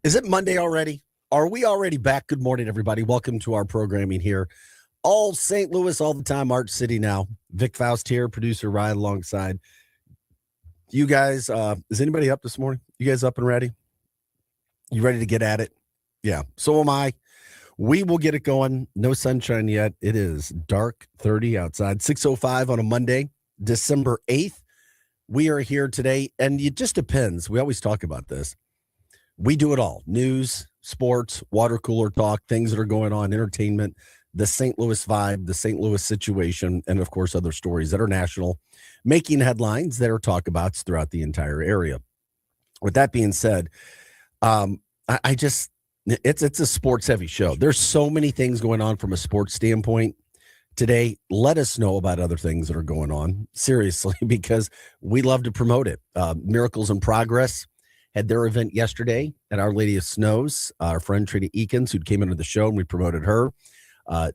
Is it Monday already? Are we already back? Good morning, everybody. Welcome to our programming here. All St. Louis, all the time, Arch City now. Vic Faust here, producer Ryan alongside. You guys, is anybody up this morning? You guys up and ready? You ready to get at it? Yeah, so am I. We will get it going. No sunshine yet. It is dark 30 outside, 6:05 on a Monday, December 8th. We are here today, and it just depends. We always talk about this. We do it all: news, sports, water cooler talk, things that are going on, entertainment, the St. Louis vibe, the St. Louis situation, and of course, other stories that are national, making headlines that are talkabouts throughout the entire area. With that being said, I just it's a sports heavy show. There's so many things going on from a sports standpoint today. Let us know about other things that are going on, seriously, because we love to promote it. Miracles in Progress had their event yesterday at Our Lady of Snows. Our friend Trina Eakins, who came into the show, and we promoted her,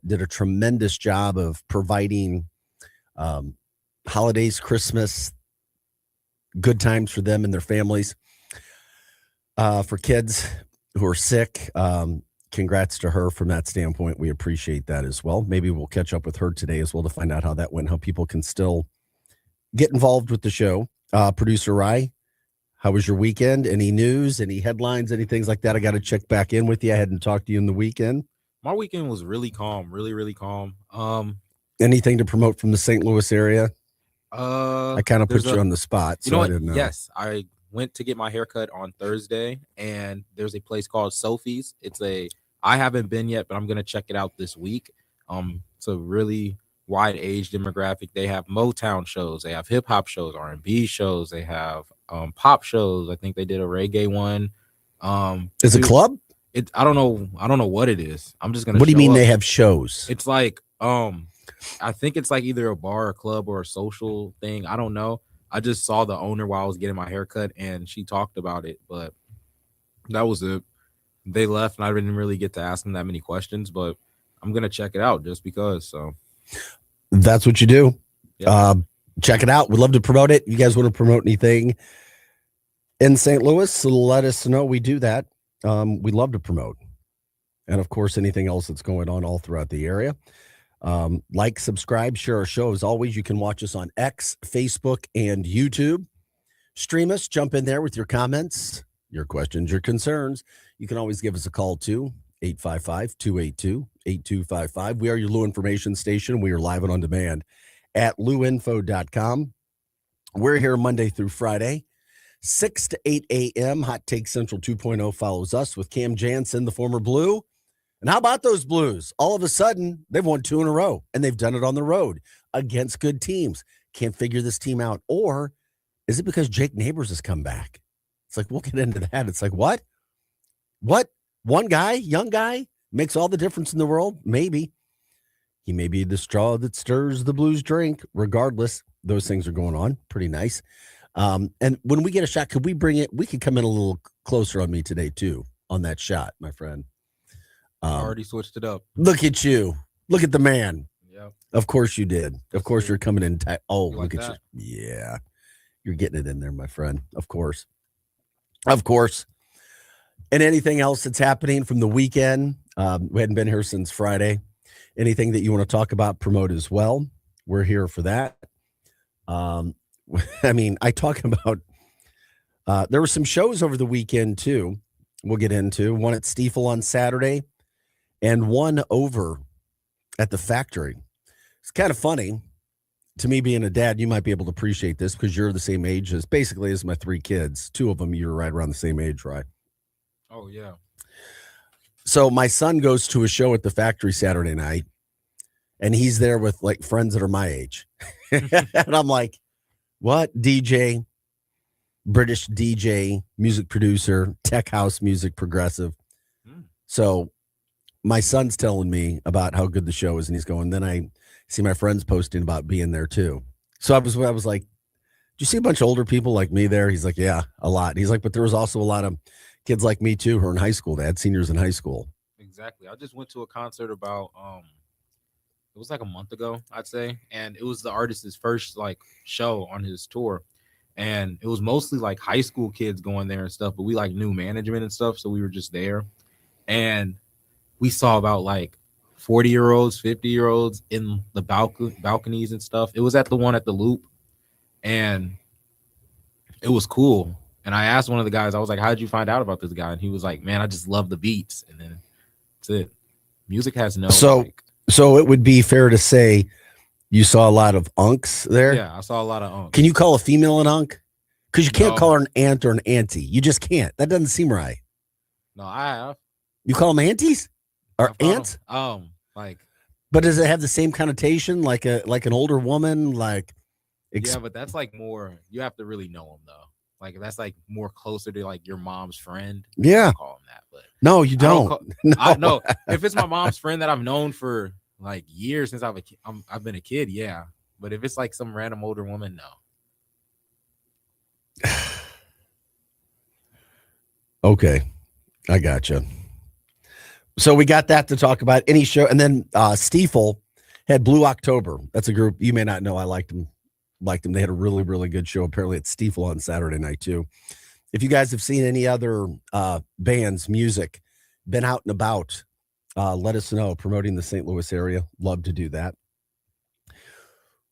did a tremendous job of providing holidays, Christmas, good times for them and their families. For kids who are sick, congrats to her from that standpoint. We appreciate that as well. Maybe we'll catch up with her today as well to find out how that went, how people can still get involved with the show. Producer Rye, how was your weekend? Any news, any headlines, any things like that? I got to check back in with you. I hadn't talked to you in the weekend. My weekend was really calm, really calm. Anything to promote from the St. Louis area? I kind of put you on the spot, so I didn't know. Yes, I went to get my haircut on Thursday, and there's a place called Sophie's. I haven't been yet, but I'm gonna check it out this week. It's a really wide age demographic. They have Motown shows, they have hip hop shows, R&B shows, they have pop shows. I think they did a reggae one. Is it a club? I don't know what it is. I'm just gonna. What do you mean they have shows? It's like I think it's like either a bar, a club, or a social thing. I don't know. I just saw the owner while I was getting my haircut, and she talked about it, but that was it. They left, and I didn't really get to ask them that many questions, but I'm gonna check it out just because. So that's what you do. Yeah. Check it out. We'd love to promote it. You guys want to promote anything in St. Louis? So let us know. We do that. We love to promote, and of course, anything else that's going on all throughout the area. Like, subscribe, share our show. As always, you can watch us on X, Facebook, and YouTube. Stream us, jump in there with your comments, your questions, your concerns. You can always give us a call too, 855-282-8255. We are your Lou Information Station. We are live and on demand at louinfo.com. We're here Monday through Friday, 6 to 8 a.m. Hot Take Central 2.0 follows us with Cam Jansen, the former Blue. And how about those Blues? All of a sudden, they've won 2 in a row, and they've done it on the road against good teams. Can't figure this team out. Or is it because Jake Neighbors has come back? It's like, we'll get into that. It's like, what? What? One guy, young guy, makes all the difference in the world? Maybe. He may be the straw that stirs the Blues drink. Regardless, those things are going on. Pretty nice. And when we get a shot, could we bring it? We could come in a little closer on me today, too, on that shot, my friend. Already switched it up. Look at you. Look at the man. Yeah. Of course you did. Of course you're coming in tight. Oh, look at that? you. Yeah. You're getting it in there, my friend. Of course. Of course. And anything else that's happening from the weekend? We hadn't been here since Friday. Anything that you want to talk about, promote as well. We're here for that. I mean, I talk about there were some shows over the weekend too. We'll get into one at Stiefel on Saturday and one over at the factory. It's kind of funny to me being a dad. You might be able to appreciate this because you're the same age as my 3 kids. 2 of them, you're right around the same age, right? Oh, yeah. So my son goes to a show at the factory Saturday night, and he's there with like friends that are my age. And I'm like, what? DJ, British DJ, music producer, tech house music, progressive. So my son's telling me about how good the show is, and he's going, then I see my friends posting about being there too. So I was like, do you see a bunch of older people like me there? He's like, yeah, a lot. He's like, but there was also a lot of kids like me too who are in high school. They had seniors in high school. Exactly. I just went to a concert about it was like a month ago, I'd say, and it was the artist's first like show on his tour. and it was mostly like high school kids going there and stuff, but we like knew management and stuff, so we were just there, and we saw about like 40-year-olds, 50-year-olds in the balconies and stuff. It was at the one at the Loop, and it was cool. And I asked one of the guys, I was like, how did you find out about this guy? And he was like, man, I just love the beats. And then that's it. Music has no so it would be fair to say you saw a lot of unks there. Yeah, I saw a lot of unks. Can you call a female an unk? Because you can't call her an aunt or an auntie. You just can't. That doesn't seem right. No, I have. You call them aunties or aunts? Like. But does it have the same connotation, like an older woman? Like, yeah, but that's like more. You have to really know them though. Like that's like more closer to like your mom's friend. Yeah, call them that. But no, you don't. I know if it's my mom's friend that I've known for like years since I've been a kid. Yeah, but if it's like some random older woman, no. Okay, I gotcha. So we got that to talk about. Any show, and then Stiefel had Blue October. That's a group you may not know. I liked them. They had a really, really good show apparently at Stiefel on Saturday night too. If you guys have seen any other bands, music, been out and about, let us know. Promoting the St. Louis area. Love to do that.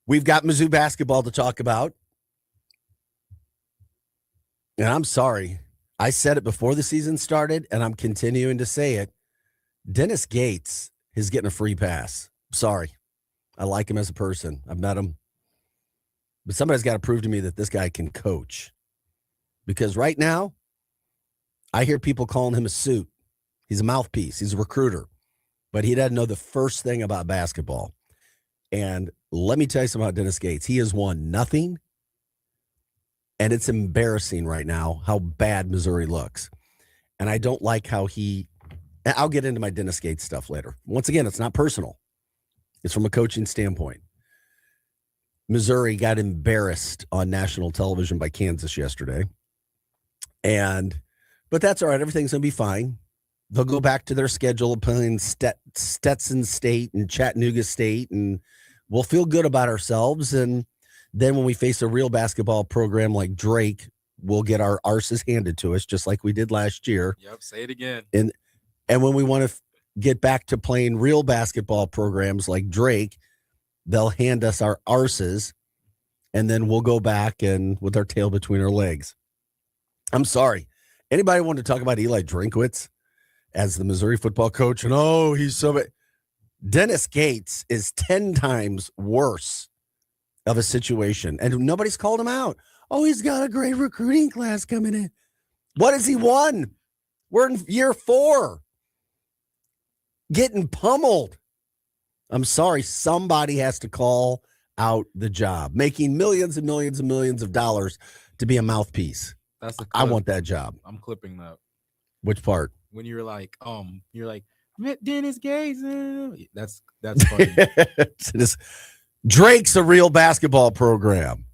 We've got Mizzou basketball to talk about. And I'm sorry. I said it before the season started, and I'm continuing to say it. Dennis Gates is getting a free pass. Sorry. I like him as a person. I've met him. But somebody's got to prove to me that this guy can coach. Because right now, I hear people calling him a suit. He's a mouthpiece. He's a recruiter. But he doesn't know the first thing about basketball. And let me tell you something about Dennis Gates. He has won nothing. And it's embarrassing right now how bad Missouri looks. And I don't like how I'll get into my Dennis Gates stuff later. Once again, it's not personal. It's from a coaching standpoint. Missouri got embarrassed on national television by Kansas yesterday. But that's all right. Everything's going to be fine. They'll go back to their schedule of playing Stetson State and Chattanooga State, and we'll feel good about ourselves. And then when we face a real basketball program like Drake, we'll get our arses handed to us just like we did last year. Yep, say it again. And when we want to get back to playing real basketball programs like Drake, they'll hand us our arses, and then we'll go back and with our tail between our legs. I'm sorry. Anybody want to talk about Eli Drinkwitz as the Missouri football coach? And he's so bad. Dennis Gates is 10 times worse of a situation, and nobody's called him out. Oh, he's got a great recruiting class coming in. What has he won? We're in year 4. Getting pummeled. I'm sorry. Somebody has to call out the job. Making millions and millions and millions of dollars to be a mouthpiece. I want that job. I'm clipping that. Which part? When you're like, Dennis Gates. That's funny. Drake's a real basketball program.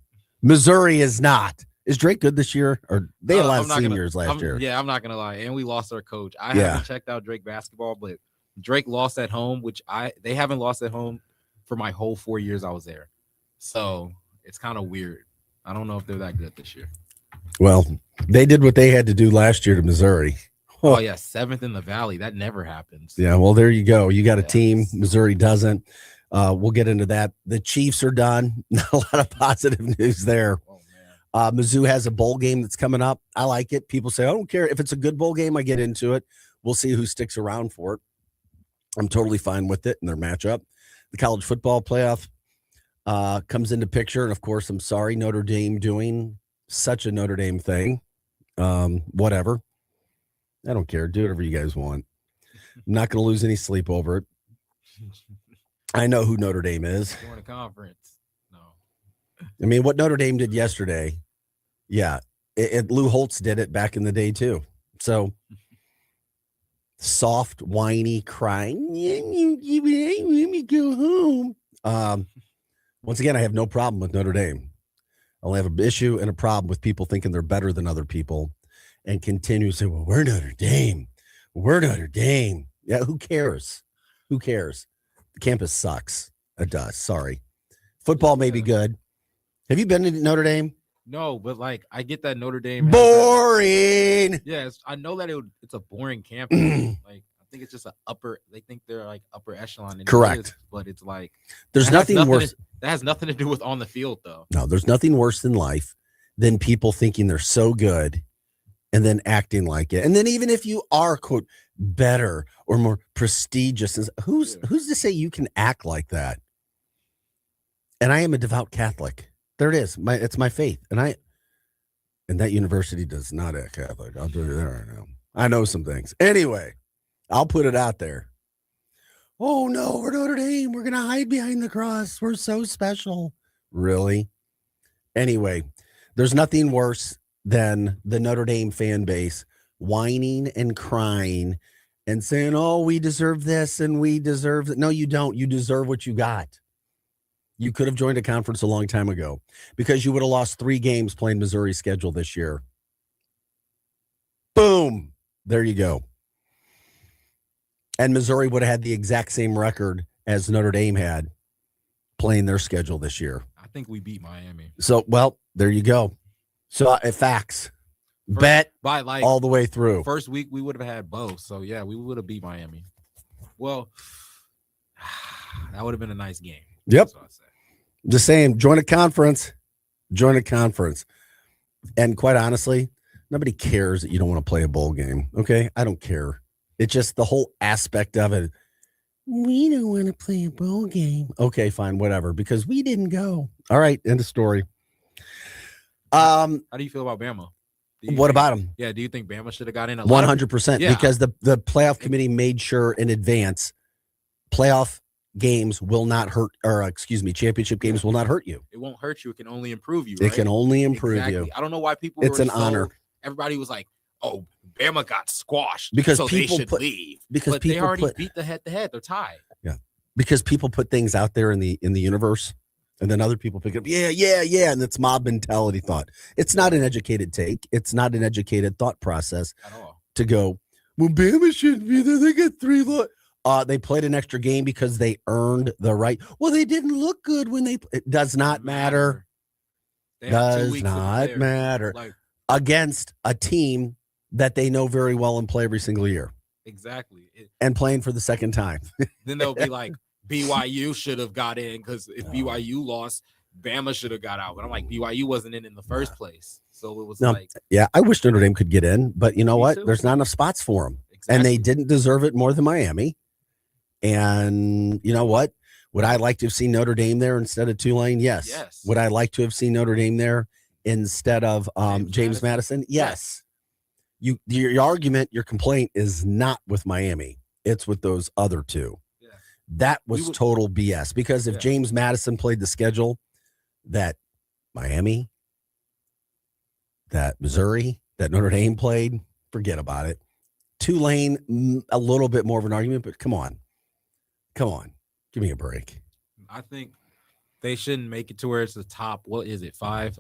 Missouri is not. Is Drake good this year? Or they had a lot of seniors last year? Yeah, I'm not gonna lie. And we lost our coach. I haven't checked out Drake basketball, but Drake lost at home, which they haven't lost at home for my whole 4 years I was there. So it's kind of weird. I don't know if they're that good this year. Well, they did what they had to do last year to Missouri. Oh yeah, 7th in the Valley. That never happens. Yeah, well, there you go. You got a team. Missouri doesn't. We'll get into that. The Chiefs are done. Not a lot of positive news there. Mizzou has a bowl game that's coming up. I like it. People say, I don't care. If it's a good bowl game, I get into it. We'll see who sticks around for it. I'm totally fine with it in their matchup. The college football playoff comes into picture. And, of course, I'm sorry, Notre Dame doing such a Notre Dame thing. Whatever. I don't care. Do whatever you guys want. I'm not going to lose any sleep over it. I know who Notre Dame is. Going to conference. No. I mean, what Notre Dame did yesterday, Lou Holtz did it back in the day too. So soft, whiny, crying. Let me go home. Once again, I have no problem with Notre Dame. I only have an issue and a problem with people thinking they're better than other people and continue to say, well, we're Notre Dame. We're Notre Dame. Yeah, who cares? Who cares? The campus sucks. It does. Sorry. Football may be good. Have you been to Notre Dame? No, but like I get that Notre Dame has Boring. yes, I know that it's a boring campus. Like I think it's just an upper. They think they're like upper echelon. And Correct. it is, but it's like There's nothing worse. That has nothing to do with on the field, though. No, there's nothing worse in life than people thinking they're so good and then acting like it. And then even if you are, quote, better or more prestigious, who's to say you can act like that? And I am a devout Catholic. There it is. It's my faith. And that university does not act Catholic. I'll do it there right now. I know some things. Anyway, I'll put it out there. Oh, no, we're Notre Dame. We're going to hide behind the cross. We're so special. Really? Anyway, there's nothing worse than the Notre Dame fan base whining and crying and saying, oh, we deserve this and we deserve that. No, you don't. You deserve what you got. You could have joined a conference a long time ago because you would have lost 3 games playing Missouri's schedule this year. Boom. There you go. And Missouri would have had the exact same record as Notre Dame had playing their schedule this year. I think we beat Miami. So, well, there you go. So, facts. Bet by like all the way through. First week, we would have had both. So, yeah, we would have beat Miami. Well, that would have been a nice game. Yep. Just saying, join a conference. Join a conference. And quite honestly, nobody cares that you don't want to play a bowl game. Okay? I don't care. It's just the whole aspect of it. We don't want to play a bowl game. Okay, fine, whatever, because we didn't go. All right, end of story. How do you feel about Bama? What about them? Yeah, do you think Bama should have got in? 100%, because the playoff committee made sure in advance playoff games will not hurt, or championship games will not hurt you. It won't hurt you. It can only improve you. Right? It can only improve you. I don't know why people. It's an honor. Everybody was like, "Oh, Bama got squashed because so people they should leave." Because but they already beat the head-to-head. They're tied. Yeah, because people put things out there in the universe, and then other people pick it up. Yeah, and it's mob mentality thought. It's not an educated take. It's not an educated thought process at all. To go, well, Bama shouldn't be there. They get 3 looks. They played an extra game because they earned the right. Well, they didn't look good when they. It does not matter. Does not matter against a team that they know very well and play every single year. Exactly. And playing for the second time. Then they'll be like, BYU should have got in because if BYU lost, Bama should have got out. But I'm like, BYU wasn't in the first place. So it was yeah, I wish Notre Dame could get in, but you know what? Too. There's not enough spots for them. Exactly. And they didn't deserve it more than Miami. And you know what? Would I like to have seen Notre Dame there instead of Tulane? Yes. Would I like to have seen Notre Dame there instead of James Madison? Yes. Your argument, your complaint is not with Miami. It's with those other 2. Yeah. That was total BS because if James Madison played the schedule that Miami, that Missouri, that Notre Dame played, forget about it. Tulane, a little bit more of an argument, but come on. Give me a break. I think they shouldn't make it to where it's the top. What is it? 5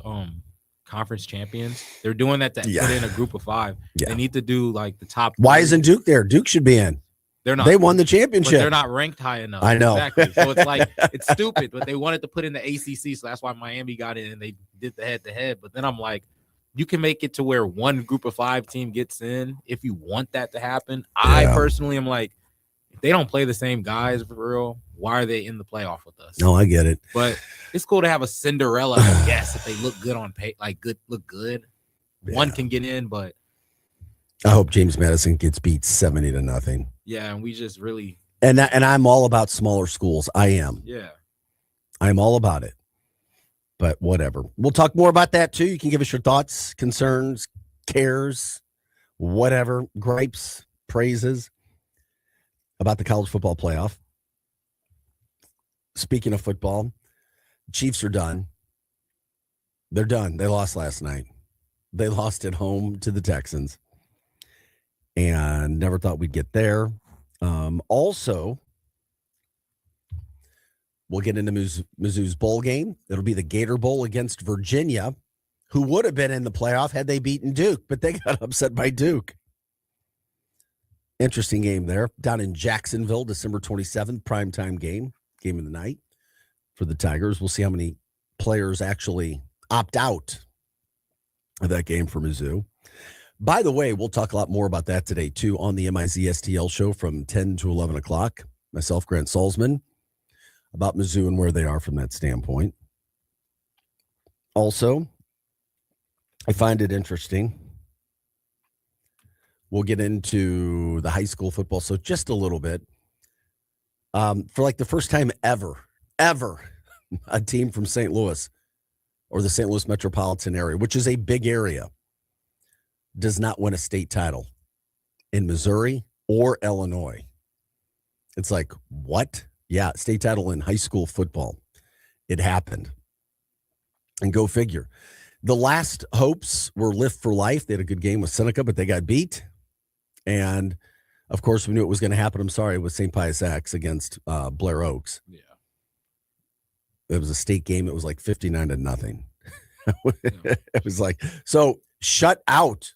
conference champions. They're doing that to put in a group of 5. Yeah. They need to do like the top. Why isn't Duke there? Duke should be in. They're not. They won the championship. But they're not ranked high enough. I know. Exactly. So it's like it's stupid, but they wanted to put in the ACC, so that's why Miami got in and they did the head-to-head. But then I'm like, you can make it to where one group of 5 team gets in if you want that to happen. I personally am like, if they don't play the same guys for real, why are they in the playoff with us? No, I get it. But it's cool to have a Cinderella guess if they look good on pay, look good. Yeah. One can get in, but I hope James Madison gets beat 70-0. Yeah, and we just really and I'm all about smaller schools. I am. Yeah. I'm all about it. But whatever. We'll talk more about that too. You can give us your thoughts, concerns, cares, whatever, gripes, praises about the college football playoff. Speaking of football, Chiefs are done. They're done. They lost last night. They lost at home to the Texans. And never thought we'd get there. Also, we'll get into Mizzou's bowl game. It'll be the Gator Bowl against Virginia, who would have been in the playoff had they beaten Duke, but they got upset by Duke. Interesting game there. Down in Jacksonville, December 27th, primetime game of the night for the Tigers. We'll see how many players actually opt out of that game for Mizzou. By the way, we'll talk a lot more about that today, too, on the MIZ STL show from 10 to 11 o'clock. Myself, Grant Salzman, about Mizzou and where they are from that standpoint. Also, I find it interesting. We'll get into the high school football, so just a little bit. For like the first time ever, a team from St. Louis or the St. Louis metropolitan area, which is a big area, does not win a state title in Missouri or Illinois. It's like, what? Yeah, state title in high school football. It happened. And go figure. The last hopes were Lift for Life. They had a good game with Seneca, but they got beat. And, of course, we knew it was going to happen. I'm sorry, with St. Pius X against Blair Oaks. Yeah. It was a state game. It was like 59-0. It was like, so shut out.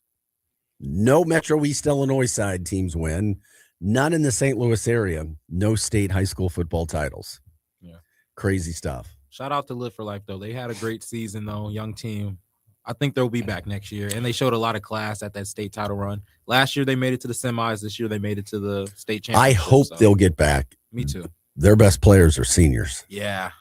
No Metro East Illinois side teams win. None in the St. Louis area. No state high school football titles. Yeah. Crazy stuff. Shout out to Live for Life, though. They had a great season, though. Young team. I think they'll be back next year. And they showed a lot of class at that state title run. Last year, they made it to the semis. This year, they made it to the state championship. I hope they'll get back. Me too. Their best players are seniors. Yeah.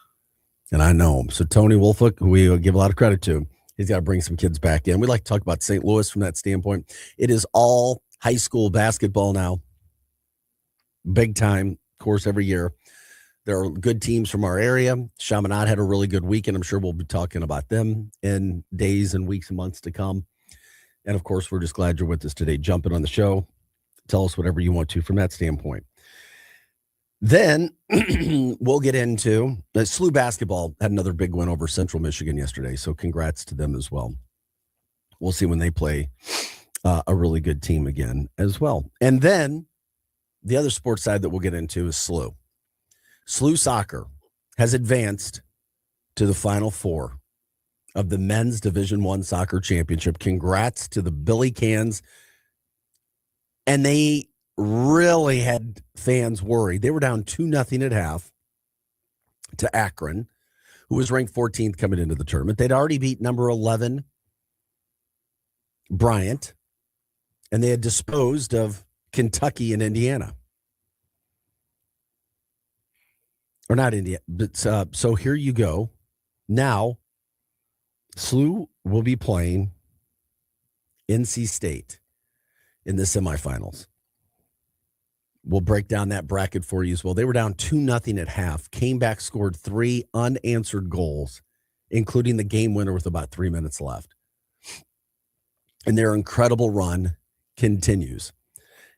And I know them. So Tony Wolfick, who we give a lot of credit to, he's got to bring some kids back in. We like to talk about St. Louis from that standpoint. It is all high school basketball now. Big time, of course, every year. There are good teams from our area. Chaminade had a really good weekend. I'm sure we'll be talking about them in days and weeks and months to come. And, of course, we're just glad you're with us today. Jumping on the show. Tell us whatever you want to from that standpoint. Then we'll get into SLU basketball. Had another big win over Central Michigan yesterday, so congrats to them as well. We'll see when they play a really good team again as well. And then the other sports side that we'll get into is SLU. SLU soccer has advanced to the Final Four of the Men's Division I Soccer Championship. Congrats to the Billy Cans. And they really had fans worried. They were down 2-0 at half to Akron, who was ranked 14th coming into the tournament. They'd already beat number 11, Bryant, and they had disposed of Kentucky and Indiana. Or not Indiana, but so here you go. Now, SLU will be playing NC State in the semifinals. We'll break down that bracket for you as well. They were down 2-0 at half, came back, scored 3 unanswered goals, including the game winner with about 3 minutes left. And their incredible run continues.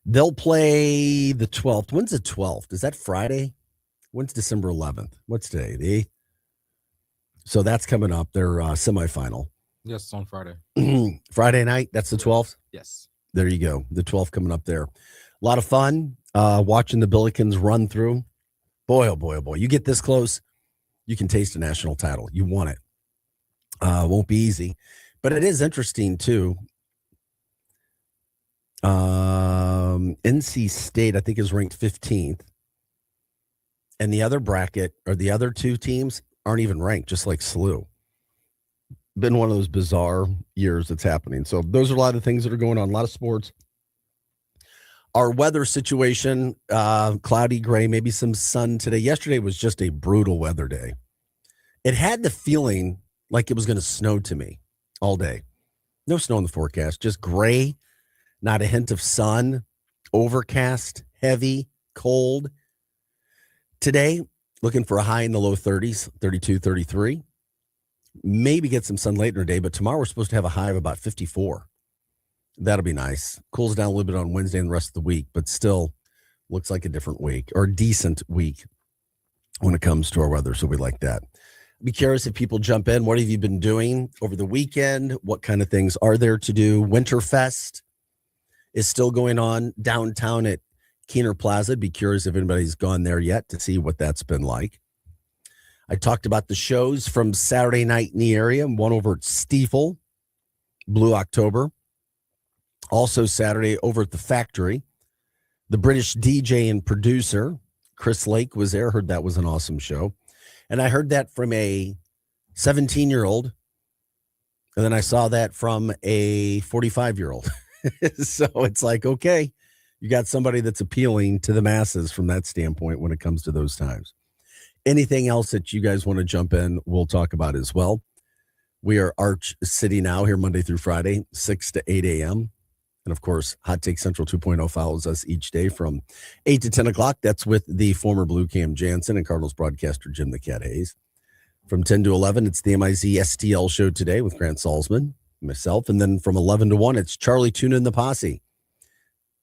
They'll play the 12th. When's the 12th? Is that Friday? When's December 11th? What's today? The 8th? So that's coming up, their semifinal. Yes, it's on Friday. Friday night, that's the 12th? Yes. There you go. The 12th coming up there. A lot of fun watching the Billikens run through. Boy, oh boy, oh boy. You get this close, you can taste a national title. You want it. Won't be easy. But it is interesting, too. NC State, I think, is ranked 15th. And the other bracket, or the other two teams, aren't even ranked, just like SLU. Been one of those bizarre years that's happening. So those are a lot of things that are going on, a lot of sports. Our weather situation, cloudy, gray, maybe some sun today. Yesterday was just a brutal weather day. It had the feeling like it was going to snow to me all day. No snow in the forecast, just gray, not a hint of sun, overcast, heavy, cold. Today, looking for a high in the low 30s, 32, 33. Maybe get some sun later in the day, but tomorrow we're supposed to have a high of about 54. That'll be nice. Cools down a little bit on Wednesday and the rest of the week, but still looks like a different week or a decent week when it comes to our weather. So we like that. Be curious if people jump in. What have you been doing over the weekend? What kind of things are there to do? Winterfest is still going on downtown at Keener Plaza. Be curious if anybody's gone there yet to see what that's been like. I talked about the shows from Saturday night in the area, one over at Stiefel, Blue October. Also Saturday over at the Factory. The British DJ and producer, Chris Lake, was there. Heard that was an awesome show. And I heard that from a 17-year-old And then I saw that from a 45-year-old. So it's like, okay, you got somebody that's appealing to the masses from that standpoint when it comes to those times. Anything else that you guys want to jump in, we'll talk about as well. We are Arch City Now here Monday through Friday, 6 to 8 a.m. And of course, Hot Take Central 2.0 follows us each day from 8 to 10 o'clock. That's with the former Blue Cam Jansen and Cardinals broadcaster Jim the Cat Hayes. From 10 to 11, it's the MIZ STL show today with Grant Salzman, myself. And then from 11 to 1, it's Charlie Tuna and the Posse.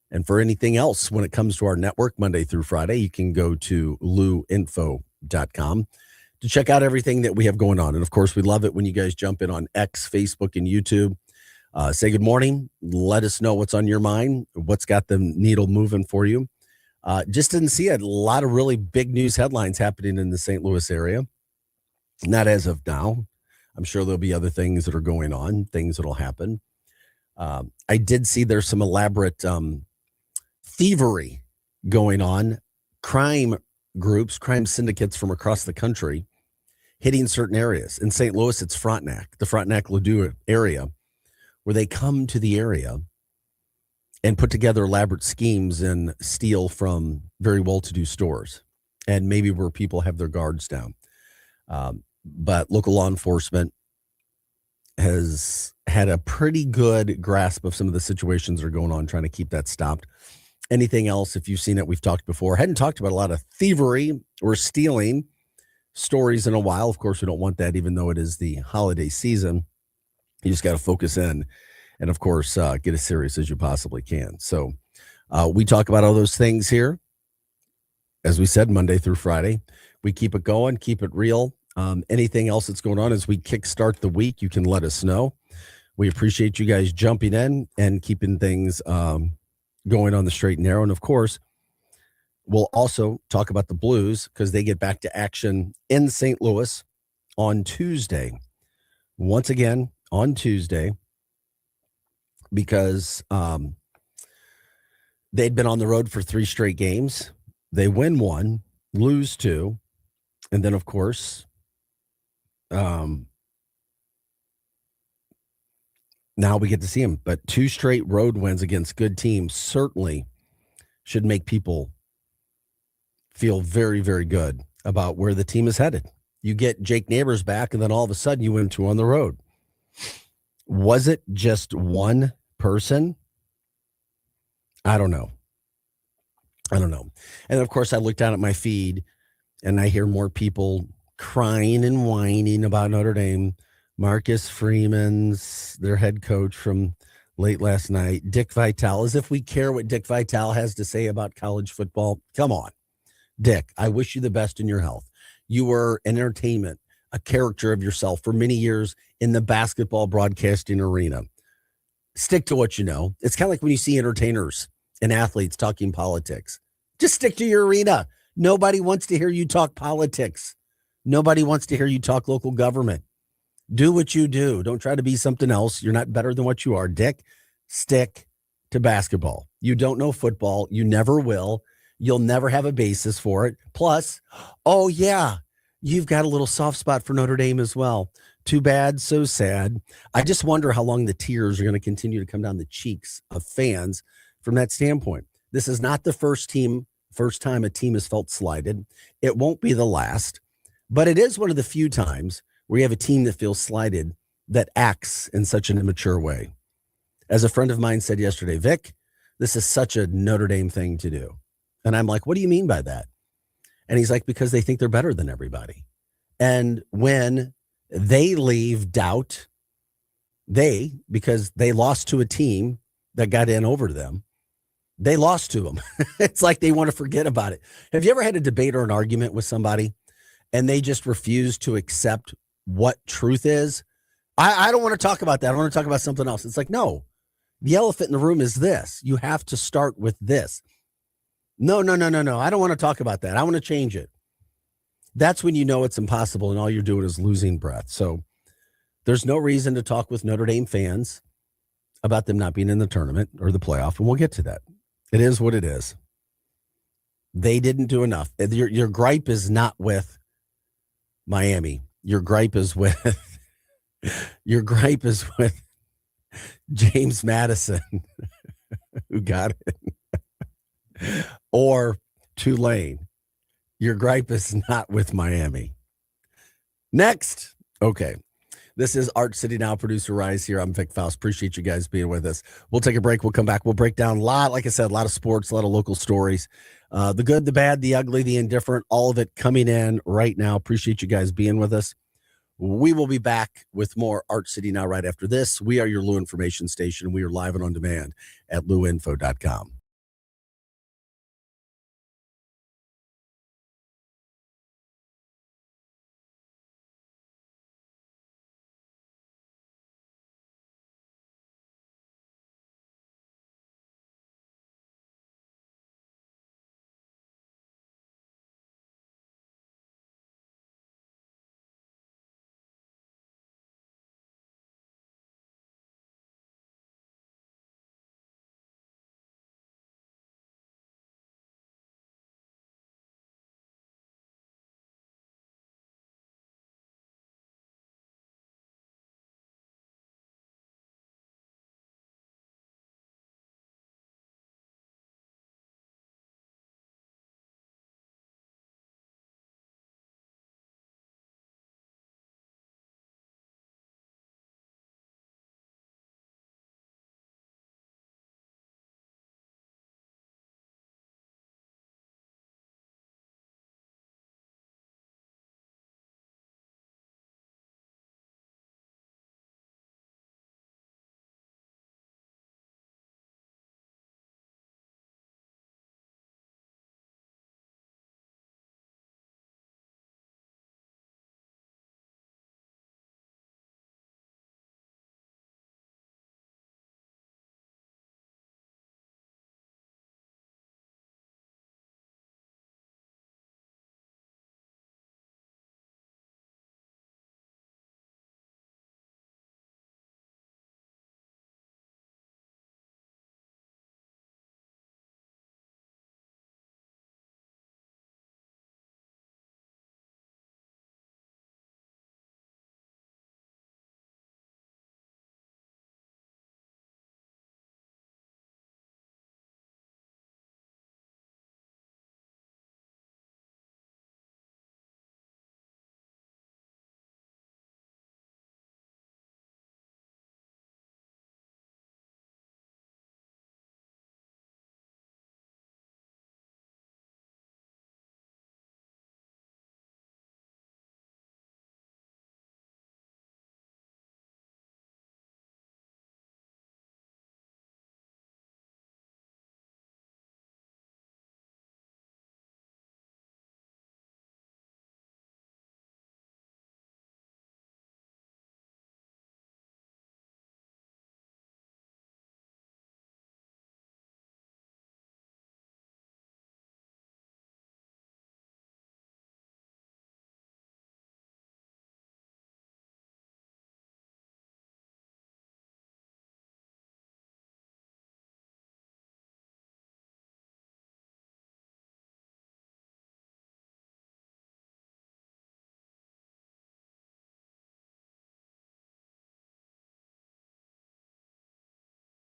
And for anything else, when it comes to our network, Monday through Friday, you can go to luinfo.com to check out everything that we have going on. And of course, we love it when you guys jump in on X, Facebook, and YouTube. Say good morning. Let us know what's on your mind, what's got the needle moving for you. Just didn't see a lot of really big news headlines happening in the St. Louis area. Not as of now. I'm sure there'll be other things that are going on, things that'll happen. I did see there's some elaborate thievery going on, crime groups, crime syndicates from across the country hitting certain areas. In St. Louis, it's Frontenac, the Frontenac-Ladue area, where they come to the area and put together elaborate schemes and steal from very well-to-do stores and maybe where people have their guards down. But local law enforcement has had a pretty good grasp of some of the situations that are going on, trying to keep that stopped. Anything else, if you've seen it, we've talked before. Hadn't talked about a lot of thievery or stealing stories in a while. Of course, we don't want that, even though it is the holiday season. You just got to focus in and, of course, get as serious as you possibly can. So we talk about all those things here. As we said, Monday through Friday. We keep it going, keep it real. Anything else that's going on as we kickstart the week, you can let us know. We appreciate you guys jumping in and keeping things going on the straight and narrow. And, of course, we'll also talk about the Blues because they get back to action in St. Louis on Tuesday. Once again, on Tuesday, because they'd been on the road for 3 straight games. They win 1, lose 2, and then, of course, now we get to see them. But 2 straight road wins against good teams certainly should make people feel very, very good about where the team is headed. You get Jake Neighbors back, and then all of a sudden you win 2 on the road. Was it just one person? I don't know. And of course, I look down at my feed and I hear more people crying and whining about Notre Dame. Marcus Freeman's their head coach from late last night. Dick Vitale, as if we care what Dick Vitale has to say about college football. Come on, Dick, I wish you the best in your health. You were an entertainment, a character of yourself for many years in the basketball broadcasting arena. Stick to what you know. It's kind of like when you see entertainers and athletes talking politics. Just stick to your arena. Nobody wants to hear you talk politics. Nobody wants to hear you talk local government. Do what you do. Don't try to be something else. You're not better than what you are. Dick, stick to basketball. You don't know football. You never will. You'll never have a basis for it. Plus, oh yeah, you've got a little soft spot for Notre Dame as well. Too bad, so sad. I just wonder how long the tears are going to continue to come down the cheeks of fans from that standpoint. This is not the first time a team has felt slighted. It won't be the last, but it is one of the few times where you have a team that feels slighted that acts in such an immature way. As a friend of mine said yesterday, Vic, this is such a Notre Dame thing to do. And I'm like, what do you mean by that? And he's like, because they think they're better than everybody. And when they leave doubt, because they lost to a team that got in over them, they lost to them. It's like they want to forget about it. Have you ever had a debate or an argument with somebody and they just refuse to accept what truth is? I don't want to talk about that. I want to talk about something else. It's like, no, the elephant in the room is this. You have to start with this. No. I don't want to talk about that. I want to change it. That's when you know it's impossible and all you're doing is losing breath. So there's no reason to talk with Notre Dame fans about them not being in the tournament or the playoff, and we'll get to that. It is what it is. They didn't do enough. Your gripe is not with Miami. Your gripe is with Your gripe is with James Madison, who got it, or Tulane. Your gripe is not with Miami. Next. Okay. This is Art City Now, producer Rise here. I'm Vic Faust. Appreciate you guys being with us. We'll take a break. We'll come back. We'll break down a lot, like I said, a lot of sports, a lot of local stories. The good, the bad, the ugly, the indifferent, all of it coming in right now. Appreciate you guys being with us. We will be back with more Art City Now right after this. We are your Lou Information Station. We are live and on demand at louinfo.com.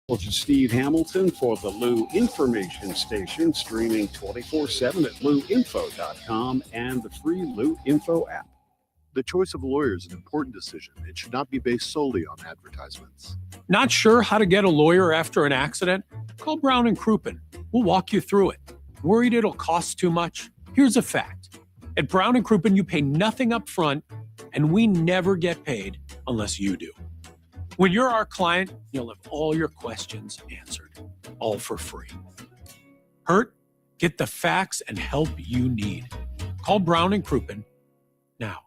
This is Steve Hamilton for the Lou Information Station, streaming 24/7 at louinfo.com and the free Lou Info app. The choice of a lawyer is an important decision. It should not be based solely on advertisements. Not sure how to get a lawyer after an accident? Call Brown and Crouppen. We'll walk you through it. Worried it'll cost too much? Here's a fact. At Brown and Crouppen, you pay nothing up front, and we never get paid unless you do. When you're our client, you'll have all your questions answered, all for free. Hurt? Get the facts and help you need. Call Brown and Crouppen now.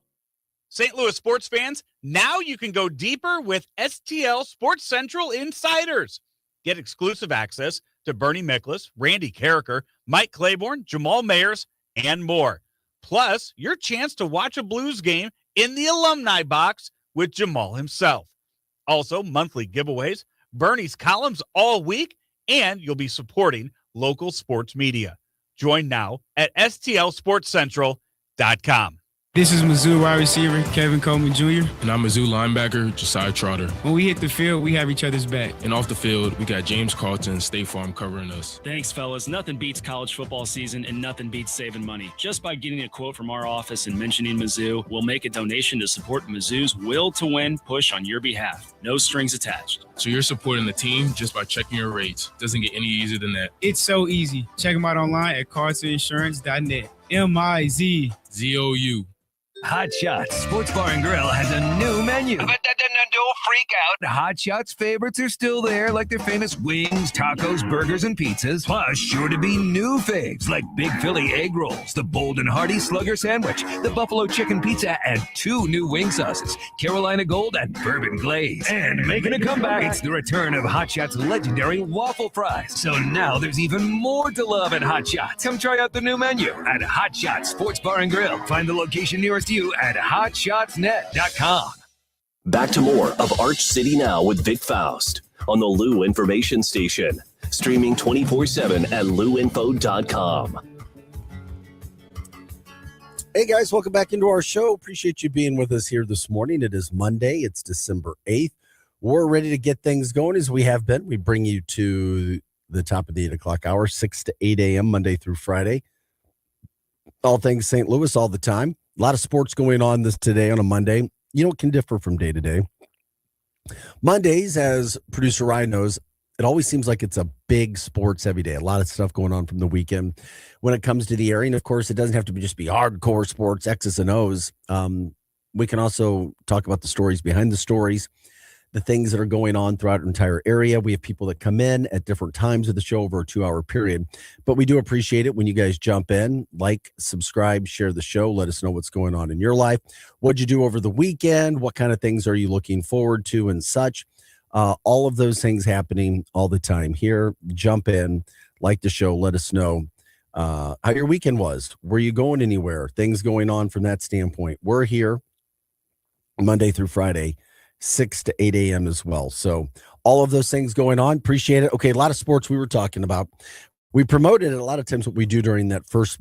St. Louis sports fans, now you can go deeper with STL Sports Central Insiders. Get exclusive access to Bernie Miklasz, Randy Carricker, Mike Claiborne, Jamal Mayers, and more. Plus, your chance to watch a Blues game in the alumni box with Jamal himself. Also, monthly giveaways, Bernie's columns all week, and you'll be supporting local sports media. Join now at stlsportscentral.com. This is Mizzou wide receiver Kevin Coleman Jr. And I'm Mizzou linebacker Josiah Trotter. When we hit the field, we have each other's back. And off the field, we got James Carlton, State Farm covering us. Thanks, fellas. Nothing beats college football season, and nothing beats saving money. Just by getting a quote from our office and mentioning Mizzou, we'll make a donation to support Mizzou's Will to Win push on your behalf. No strings attached. So you're supporting the team just by checking your rates. Doesn't get any easier than that. It's so easy. Check them out online at cartoninsurance.net. MIZZOU. Hot Shots Sports Bar and Grill has a new menu. But don't freak out. Hot Shots favorites are still there, like their famous wings, tacos, burgers, and pizzas. Plus, sure to be new faves like Big Philly egg rolls, the Bold and Hearty Slugger sandwich, the Buffalo chicken pizza, and 2 new wing sauces, Carolina Gold and Bourbon Glaze. And making a comeback, it's the return of Hot Shots' legendary waffle fries. So now there's even more to love at Hot Shots. Come try out the new menu at Hot Shots Sports Bar and Grill. Find the location nearest you at hotshotsnet.com. Back to more of Arch City Now with Vic Faust on the Lou Information Station. Streaming 24/7 at louinfo.com. Hey guys, welcome back into our show. Appreciate you being with us here this morning. It is Monday. It's December 8th. We're ready to get things going as we have been. We bring you to the top of the 8 o'clock hour, 6 to 8 a.m., Monday through Friday. All things St. Louis all the time. A lot of sports going on today on a Monday. You know, it can differ from day to day. Mondays, as producer Ryan knows, it always seems like it's a big sports heavy day. A lot of stuff going on from the weekend when it comes to the area. And of course, it doesn't have to just be hardcore sports, X's and O's. We can also talk about the stories behind the stories, the things that are going on throughout our entire area. We have people that come in at different times of the show over a 2-hour period, but we do appreciate it when you guys jump in, like, subscribe, share the show. Let us know what's going on in your life. What'd you do over the weekend? What kind of things are you looking forward to and such? All of those things happening all the time here. Jump in, like the show. Let us know how your weekend was. Were you going anywhere? Things going on from that standpoint. We're here Monday through Friday, 6 to 8 a.m. as well. So all of those things going on. Appreciate it. Okay, a lot of sports we were talking about. We promoted it a lot of times. What we do during that first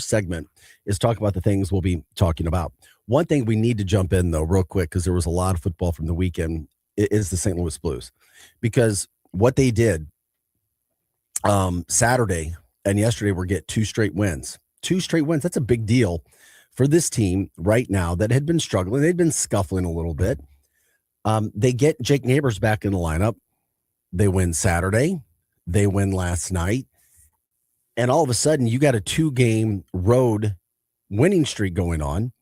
segment is talk about the things we'll be talking about. One thing we need to jump in, though, real quick, because there was a lot of football from the weekend, is the St. Louis Blues. Because what they did Saturday and yesterday were get 2 straight wins. 2 straight wins. That's a big deal for this team right now that had been struggling. They'd been scuffling a little bit. They get Jake Neighbors back in the lineup. They win Saturday. They win last night. And all of a sudden, you got a 2-game road winning streak going on.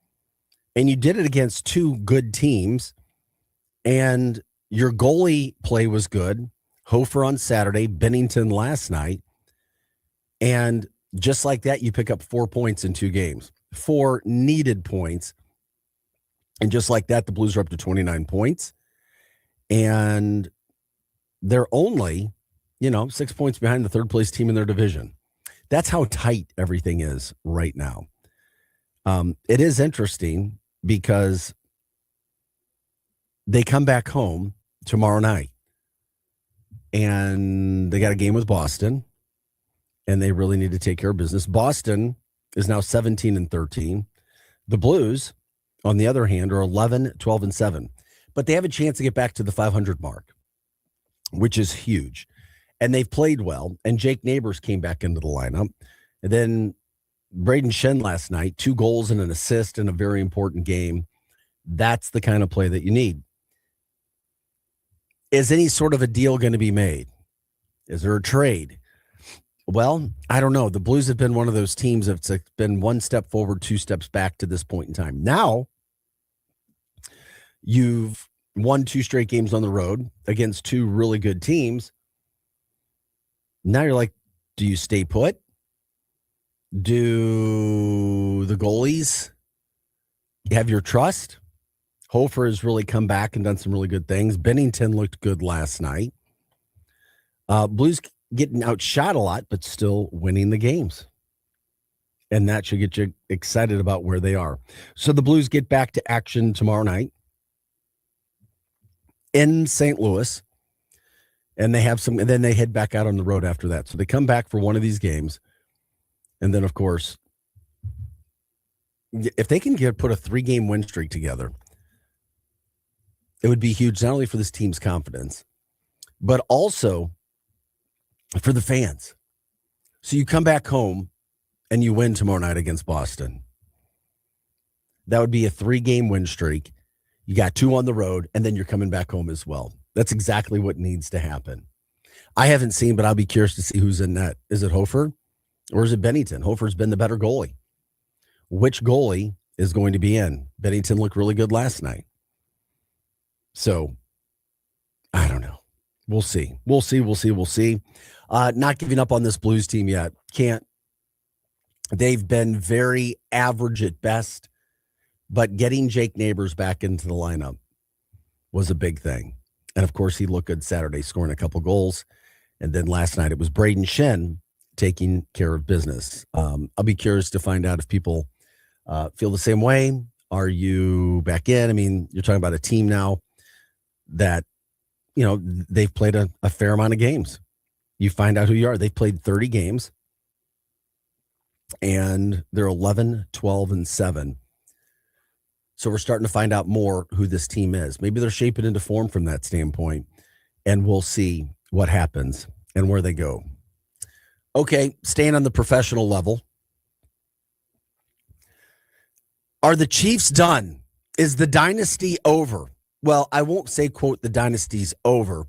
And you did it against 2 good teams. And your goalie play was good. Hofer on Saturday, Bennington last night. And just like that, you pick up 4 points in 2 games. 4 needed points. And just like that, the Blues are up to 29 points. And they're only, 6 points behind the third place team in their division. That's how tight everything is right now. It is interesting because they come back home tomorrow night. And they got a game with Boston. And they really need to take care of business. Boston is now 17-13. The Blues, on the other hand, are 11-12-7. But they have a chance to get back to the 500 mark, which is huge. And they've played well. And Jake Neighbors came back into the lineup. And then Braden Shen last night, 2 goals and an assist in a very important game. That's the kind of play that you need. Is any sort of a deal going to be made? Is there a trade? Well, I don't know. The Blues have been one of those teams that's been 1 step forward, 2 steps back to this point in time. Now, you've won 2 straight games on the road against 2 really good teams. Now you're like, do you stay put? Do the goalies have your trust? Hofer has really come back and done some really good things. Bennington looked good last night. Blues getting outshot a lot, but still winning the games. And that should get you excited about where they are. So the Blues get back to action tomorrow night in St. Louis. And they have and then they head back out on the road after that. So they come back for one of these games. And then, of course, if they can put a 3-game win streak together, it would be huge, not only for this team's confidence, but also for the fans. So you come back home and you win tomorrow night against Boston. That would be a 3-game win streak. You got 2 on the road, and then you're coming back home as well. That's exactly what needs to happen. I haven't seen, but I'll be curious to see who's in net. Is it Hofer or is it Bennington? Hofer's been the better goalie. Which goalie is going to be in? Bennington looked really good last night. So, I don't know. We'll see. We'll see. Not giving up on this Blues team yet. Can't. They've been very average at best, but getting Jake Neighbors back into the lineup was a big thing. And, of course, he looked good Saturday, scoring a couple goals. And then last night it was Braden Shen taking care of business. I'll be curious to find out if people feel the same way. Are you back in? I mean, you're talking about a team now that, they've played a fair amount of games. You find out who you are. They've played 30 games, and they're 11, 12, and 7. So we're starting to find out more who this team is. Maybe they're shaping into form from that standpoint, and we'll see what happens and where they go. Okay, staying on the professional level. Are the Chiefs done? Is the dynasty over? Well, I won't say, quote, the dynasty's over,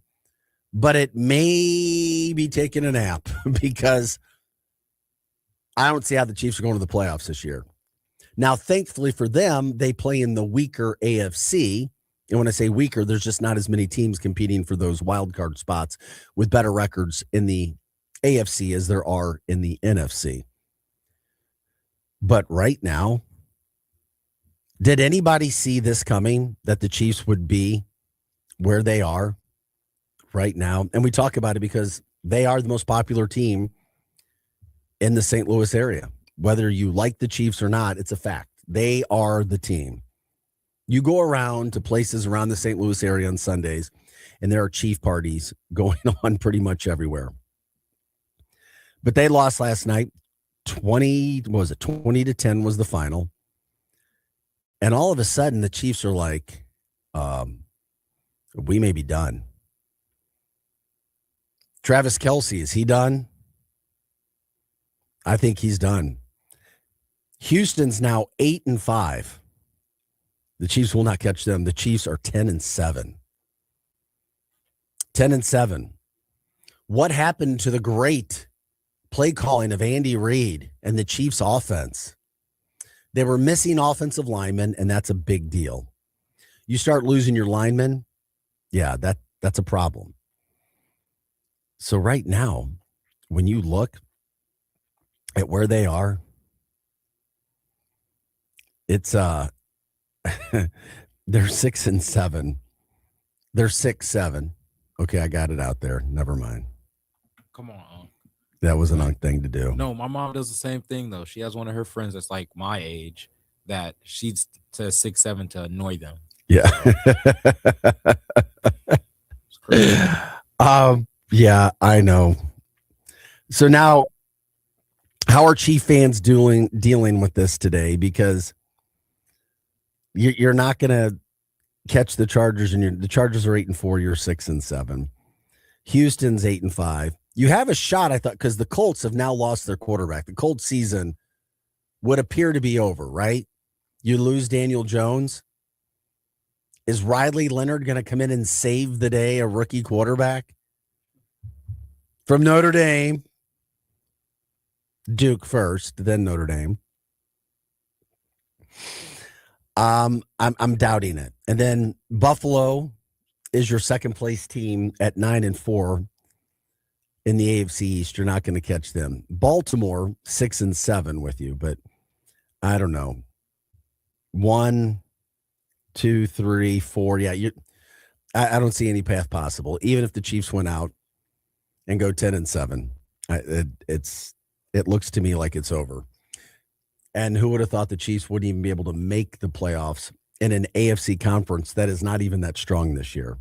but it may be taking a nap because I don't see how the Chiefs are going to the playoffs this year. Now, thankfully for them, they play in the weaker AFC. And when I say weaker, there's just not as many teams competing for those wild card spots with better records in the AFC as there are in the NFC. But right now, did anybody see this coming, that the Chiefs would be where they are right now? And we talk about it because they are the most popular team in the St. Louis area. Whether you like the Chiefs or not, it's a fact. They are the team. You go around to places around the St. Louis area on Sundays, and there are Chief parties going on pretty much everywhere. But they lost last night. 20-10 was the final. And all of a sudden, the Chiefs are like, we may be done. Travis Kelce, is he done? I think he's done. Houston's now 8-5. The Chiefs will not catch them. The Chiefs are 10-7. 10-7. What happened to the great play calling of Andy Reid and the Chiefs offense? They were missing offensive linemen, and that's a big deal. You start losing your linemen, yeah, that's a problem. So right now, when you look at where they are, it's they're 6-7. They're 6-7. Okay, I got it out there. Never mind. Come on. That was an unk thing to do. No, my mom does the same thing, though. She has one of her friends that's like my age that she says 6-7 to annoy them. Yeah. Yeah, I know. So now, how are Chief fans dealing with this today? Because you're not going to catch the Chargers, and the Chargers are 8-4. You're 6-7. Houston's 8-5. You have a shot, I thought, because the Colts have now lost their quarterback. The Colts season would appear to be over, right? You lose Daniel Jones. Is Riley Leonard going to come in and save the day, a rookie quarterback from Notre Dame? Duke first, then Notre Dame. I'm doubting it. And then Buffalo is your second place team at 9-4 in the AFC East. You're not going to catch them. Baltimore 6-7 with you, but I don't know. 1, 2, 3, 4. Yeah, I don't see any path possible. Even if the Chiefs went out and go 10-7, it looks to me like it's over. And who would have thought the Chiefs wouldn't even be able to make the playoffs in an AFC conference that is not even that strong this year?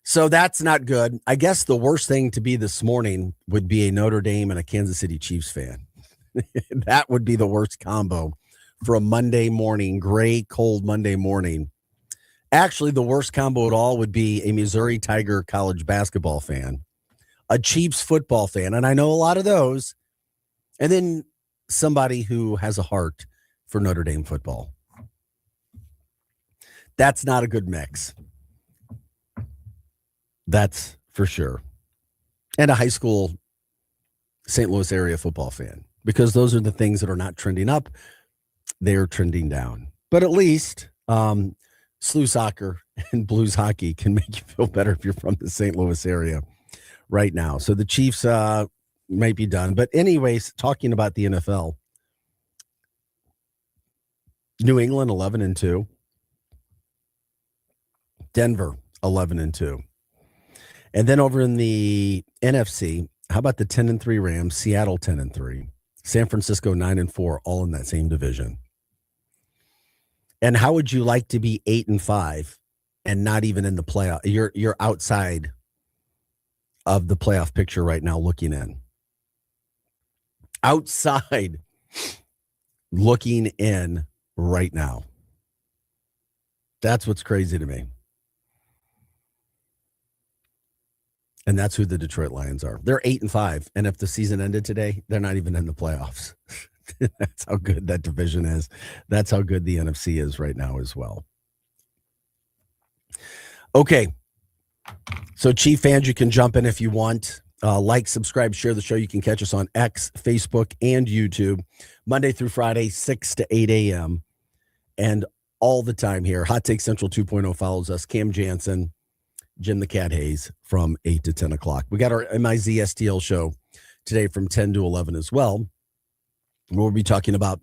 So that's not good. I guess the worst thing to be this morning would be a Notre Dame and a Kansas City Chiefs fan. That would be the worst combo for a Monday morning, gray, cold Monday morning. Actually, the worst combo at all would be a Missouri Tiger college basketball fan, a Chiefs football fan, and I know a lot of those, and then somebody who has a heart for Notre Dame football. That's not a good mix. That's for sure. And a high school St. Louis area football fan, because those are the things that are not trending up. They are trending down. But at least SLU soccer and Blues hockey can make you feel better if you're from the St. Louis area right now. So the Chiefs might be done. But anyways, talking about the NFL, New England 11-2, Denver 11-2. And then over in the NFC, how about the 10-3 Rams, Seattle 10-3, San Francisco 9-4, all in that same division. And how would you like to be 8-5 and not even in the playoff? You're outside of the playoff picture right now, looking in. Outside looking in right now. That's what's crazy to me. And that's who the Detroit Lions are. They're 8-5. And if the season ended today, they're not even in the playoffs. That's how good that division is. That's how good the NFC is right now as well. Okay. So Chief fans, you can jump in if you want. Like, subscribe, share the show. You can catch us on X, Facebook, and YouTube, Monday through Friday, 6 to 8 a.m. And all the time here. Hot Take Central 2.0 follows us. Cam Jansen, Jim the Cat Hayes from 8 to 10 o'clock. We got our MIZ STL show today from 10 to 11 as well. We'll be talking about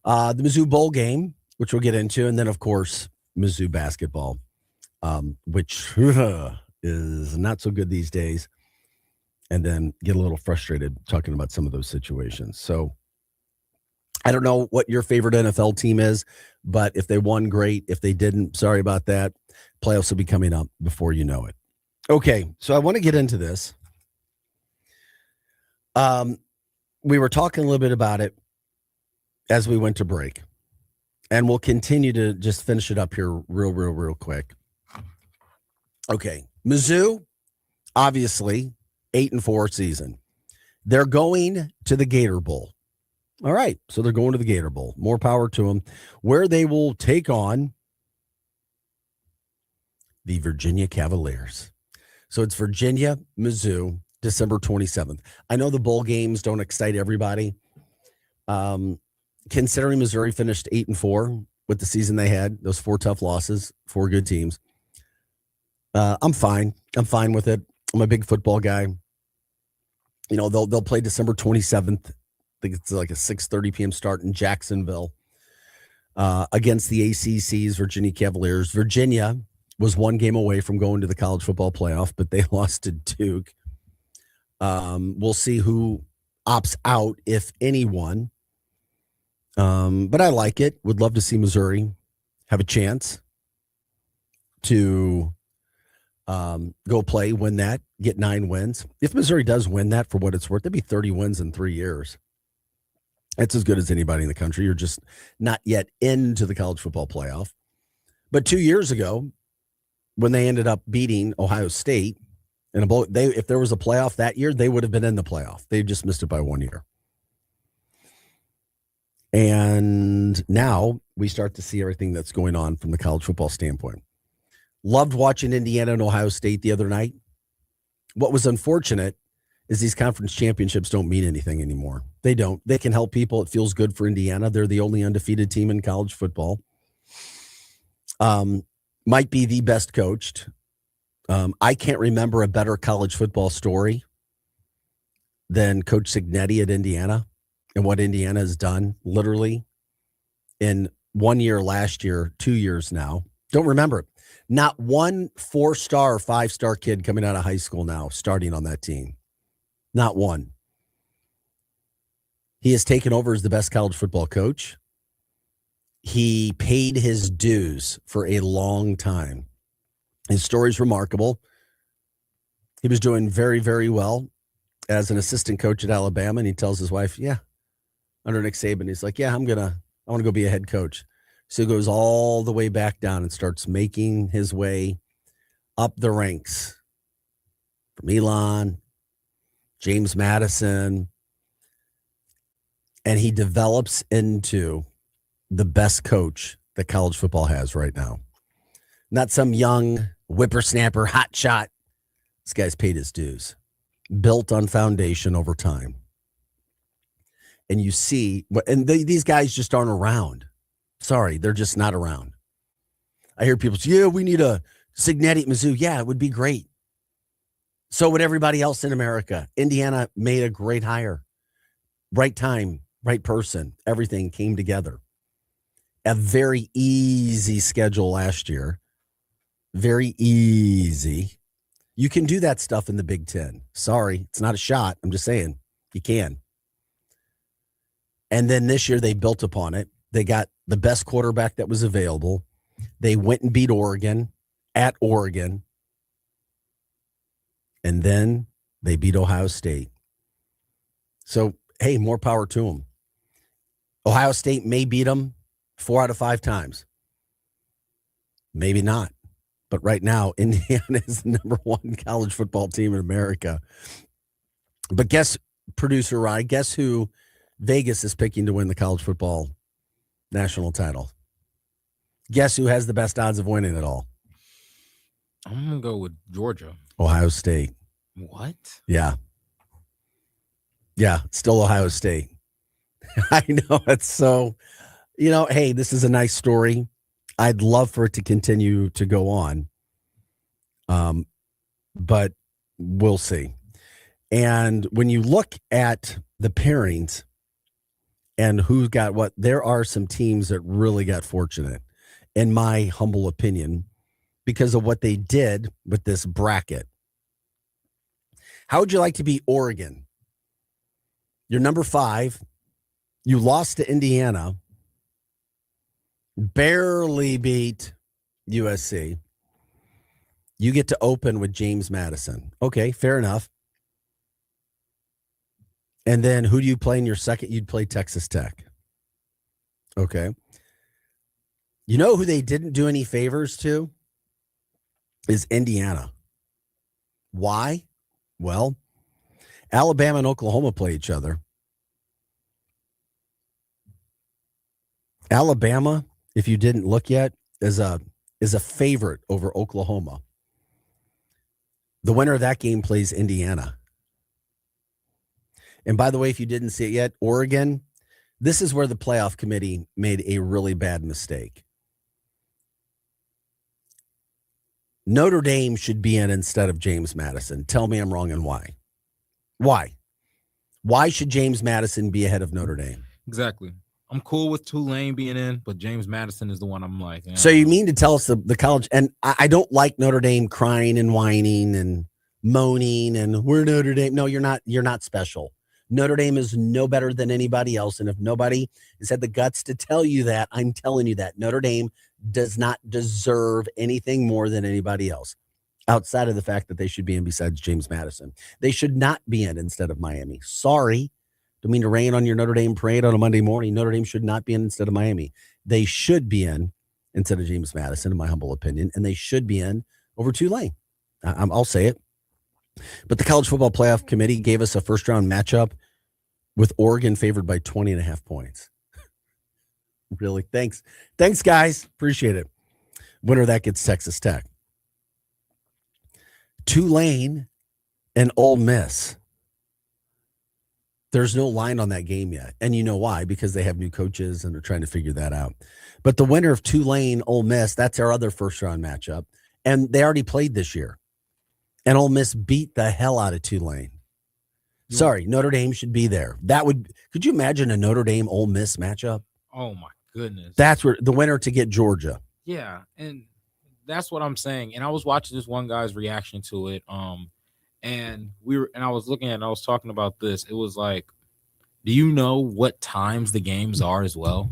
the Mizzou Bowl game, which we'll get into. And then, of course, Mizzou basketball, which is not so good these days. And then get a little frustrated talking about some of those situations. So I don't know what your favorite NFL team is, but if they won, great. If they didn't, sorry about that. Playoffs will be coming up before you know it. Okay, so I want to get into this. We were talking a little bit about it as we went to break, and we'll continue to just finish it up here real quick. Okay, Mizzou, obviously, 8-4 season. They're going to the Gator Bowl. All right, so they're going to the Gator Bowl. More power to them, where they will take on the Virginia Cavaliers. So it's Virginia, Mizzou, December 27th. I know the bowl games don't excite everybody. Considering Missouri finished 8-4 with the season they had, those 4 tough losses, 4 good teams, I'm fine. I'm fine with it. I'm a big football guy. You know, they'll play December 27th. I think it's like a 6:30 p.m. start in Jacksonville against the ACC's Virginia Cavaliers. Virginia was 1 game away from going to the college football playoff, but they lost to Duke. We'll see who opts out, if anyone. But I like it. Would love to see Missouri have a chance to go play, win that, get 9 wins. If Missouri does win that, for what it's worth, that'd be 30 wins in 3 years. That's as good as anybody in the country. You're just not yet into the college football playoff. But 2 years ago, when they ended up beating Ohio State, and if there was a playoff that year, they would have been in the playoff. They just missed it by 1 year. And now we start to see everything that's going on from the college football standpoint. Loved watching Indiana and Ohio State the other night. What was unfortunate is these conference championships don't mean anything anymore. They don't. They can help people. It feels good for Indiana. They're the only undefeated team in college football. Might be the best coached. I can't remember a better college football story than Coach Cignetti at Indiana and what Indiana has done literally in 1 year last year, 2 years now. Don't remember it. Not one 4-star, 5-star kid coming out of high school now starting on that team. Not one. He has taken over as the best college football coach. He paid his dues for a long time. His story is remarkable. He was doing very, very well as an assistant coach at Alabama, and he tells his wife, yeah, under Nick Saban. He's like, yeah, I want to go be a head coach. So he goes all the way back down and starts making his way up the ranks from Elon, James Madison, and he develops into the best coach that college football has right now. Not some young whippersnapper, hot shot. This guy's paid his dues, built on foundation over time. And you see, and these guys just aren't around. Sorry, they're just not around. I hear people say, yeah, we need a Cignetti at Mizzou. Yeah, it would be great. So would everybody else in America. Indiana made a great hire. Right time, right person. Everything came together. A very easy schedule last year. Very easy. You can do that stuff in the Big Ten. Sorry, it's not a shot. I'm just saying you can. And then this year they built upon it. They got the best quarterback that was available. They went and beat Oregon at Oregon. And then they beat Ohio State. So, hey, more power to them. Ohio State may beat them 4 out of 5 times. Maybe not. But right now, Indiana is the number 1 college football team in America. But guess, producer Rye, guess who Vegas is picking to win the college football national title? Guess who has the best odds of winning it all? I'm going to go with Georgia. Ohio State. What? Yeah. Yeah, still Ohio State. I know. It's so, hey, this is a nice story. I'd love for it to continue to go on. But we'll see. And when you look at the pairings and who got what, there are some teams that really got fortunate, in my humble opinion, because of what they did with this bracket. How would you like to be Oregon? You're number 5. You lost to Indiana. Barely beat USC. You get to open with James Madison. Okay, fair enough. And then who do you play in your second? You'd play Texas Tech. Okay. You know who they didn't do any favors to? Is Indiana. Why? Well, Alabama and Oklahoma play each other. Alabama, if you didn't look yet, is a favorite over Oklahoma. The winner of that game plays Indiana. And by the way, if you didn't see it yet, Oregon, this is where the playoff committee made a really bad mistake. Notre Dame should be in instead of James Madison. Tell me I'm wrong and why. Why? Why should James Madison be ahead of Notre Dame? Exactly. I'm cool with Tulane being in, but James Madison is the one I'm like. So you mean to tell us the college, and I don't like Notre Dame crying and whining and moaning and we're Notre Dame. No, you're not special. Notre Dame is no better than anybody else. And if nobody has had the guts to tell you that, I'm telling you that Notre Dame does not deserve anything more than anybody else outside of the fact that they should be in besides James Madison. They should not be in instead of Miami. Sorry. Don't mean to rain on your Notre Dame parade on a Monday morning. Notre Dame should not be in instead of Miami. They should be in instead of James Madison, in my humble opinion, and they should be in over Tulane. I'll say it. But the College Football Playoff Committee gave us a first-round matchup with Oregon favored by 20.5 points. Really? Thanks. Thanks, guys. Appreciate it. Winner of that gets Texas Tech. Tulane and Ole Miss. There's no line on that game yet. And you know why? Because they have new coaches and they're trying to figure that out. But the winner of Tulane, Ole Miss, that's our other first-round matchup. And they already played this year. And Ole Miss beat the hell out of Tulane. Sorry, Notre Dame should be there. Could you imagine a Notre Dame Ole Miss matchup? Oh my goodness. That's where the winner to get Georgia. Yeah, and that's what I'm saying. And I was watching this one guy's reaction to it. And I was looking at it and I was talking about this. It was like, do you know what times the games are as well?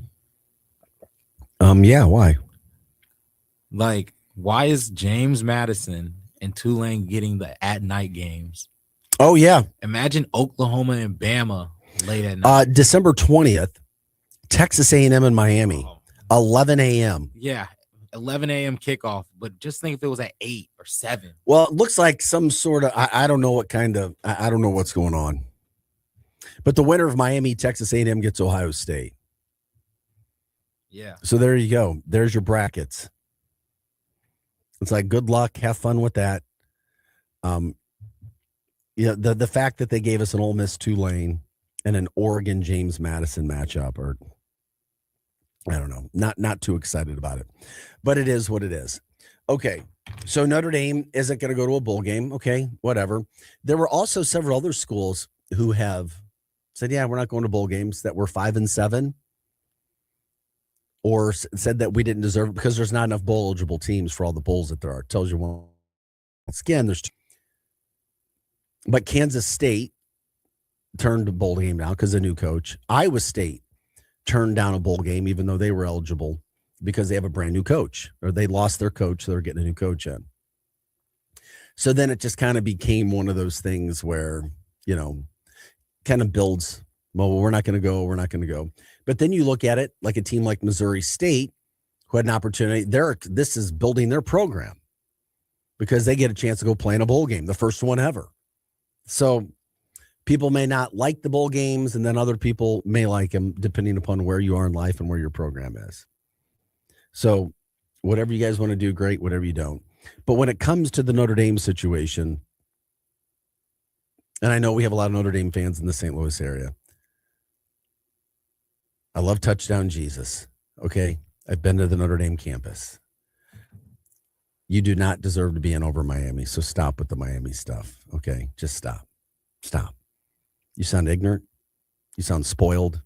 Yeah, why? Like, why is James Madison and Tulane getting the at night games? Oh, yeah. Imagine Oklahoma and Bama Late at night. December 20th, Texas A&M and Miami, 11 a.m. Yeah, 11 a.m. kickoff. But just think if it was at 8 or 7. Well, it looks like some sort of I don't know what kind of I don't know what's going on. But the winner of Miami, Texas A&M gets Ohio State. Yeah. So there you go. There's your brackets. It's like good luck, have fun with that. The fact that they gave us an Ole Miss Tulane and an Oregon James Madison matchup, or I don't know, not too excited about it, but it is what it is. Okay, so Notre Dame isn't going to go to a bowl game. Okay, whatever. There were also several other schools who have said, "Yeah, we're not going to bowl games," that were 5 and 7, or said that we didn't deserve it because there's not enough bowl eligible teams for all the bowls that there are. It tells you once again there's. But Kansas State turned a bowl game down because of a new coach. Iowa State turned down a bowl game, even though they were eligible, because they have a brand new coach, or they lost their coach. So they're getting a new coach in. So then it just kind of became one of those things where, kind of builds, well, we're not going to go. We're not going to go. But then you look at it like a team like Missouri State, who had an opportunity. This is building their program because they get a chance to go play in a bowl game, the first one ever. So people may not like the bowl games, and then other people may like them depending upon where you are in life and where your program is. So whatever you guys want to do, great. Whatever you don't. But when it comes to the Notre Dame situation, and I know we have a lot of Notre Dame fans in the St. Louis area. I love Touchdown Jesus. Okay. I've been to the Notre Dame campus. You do not deserve to be in over Miami. So stop with the Miami stuff. Okay. Just stop. Stop. You sound ignorant. You sound spoiled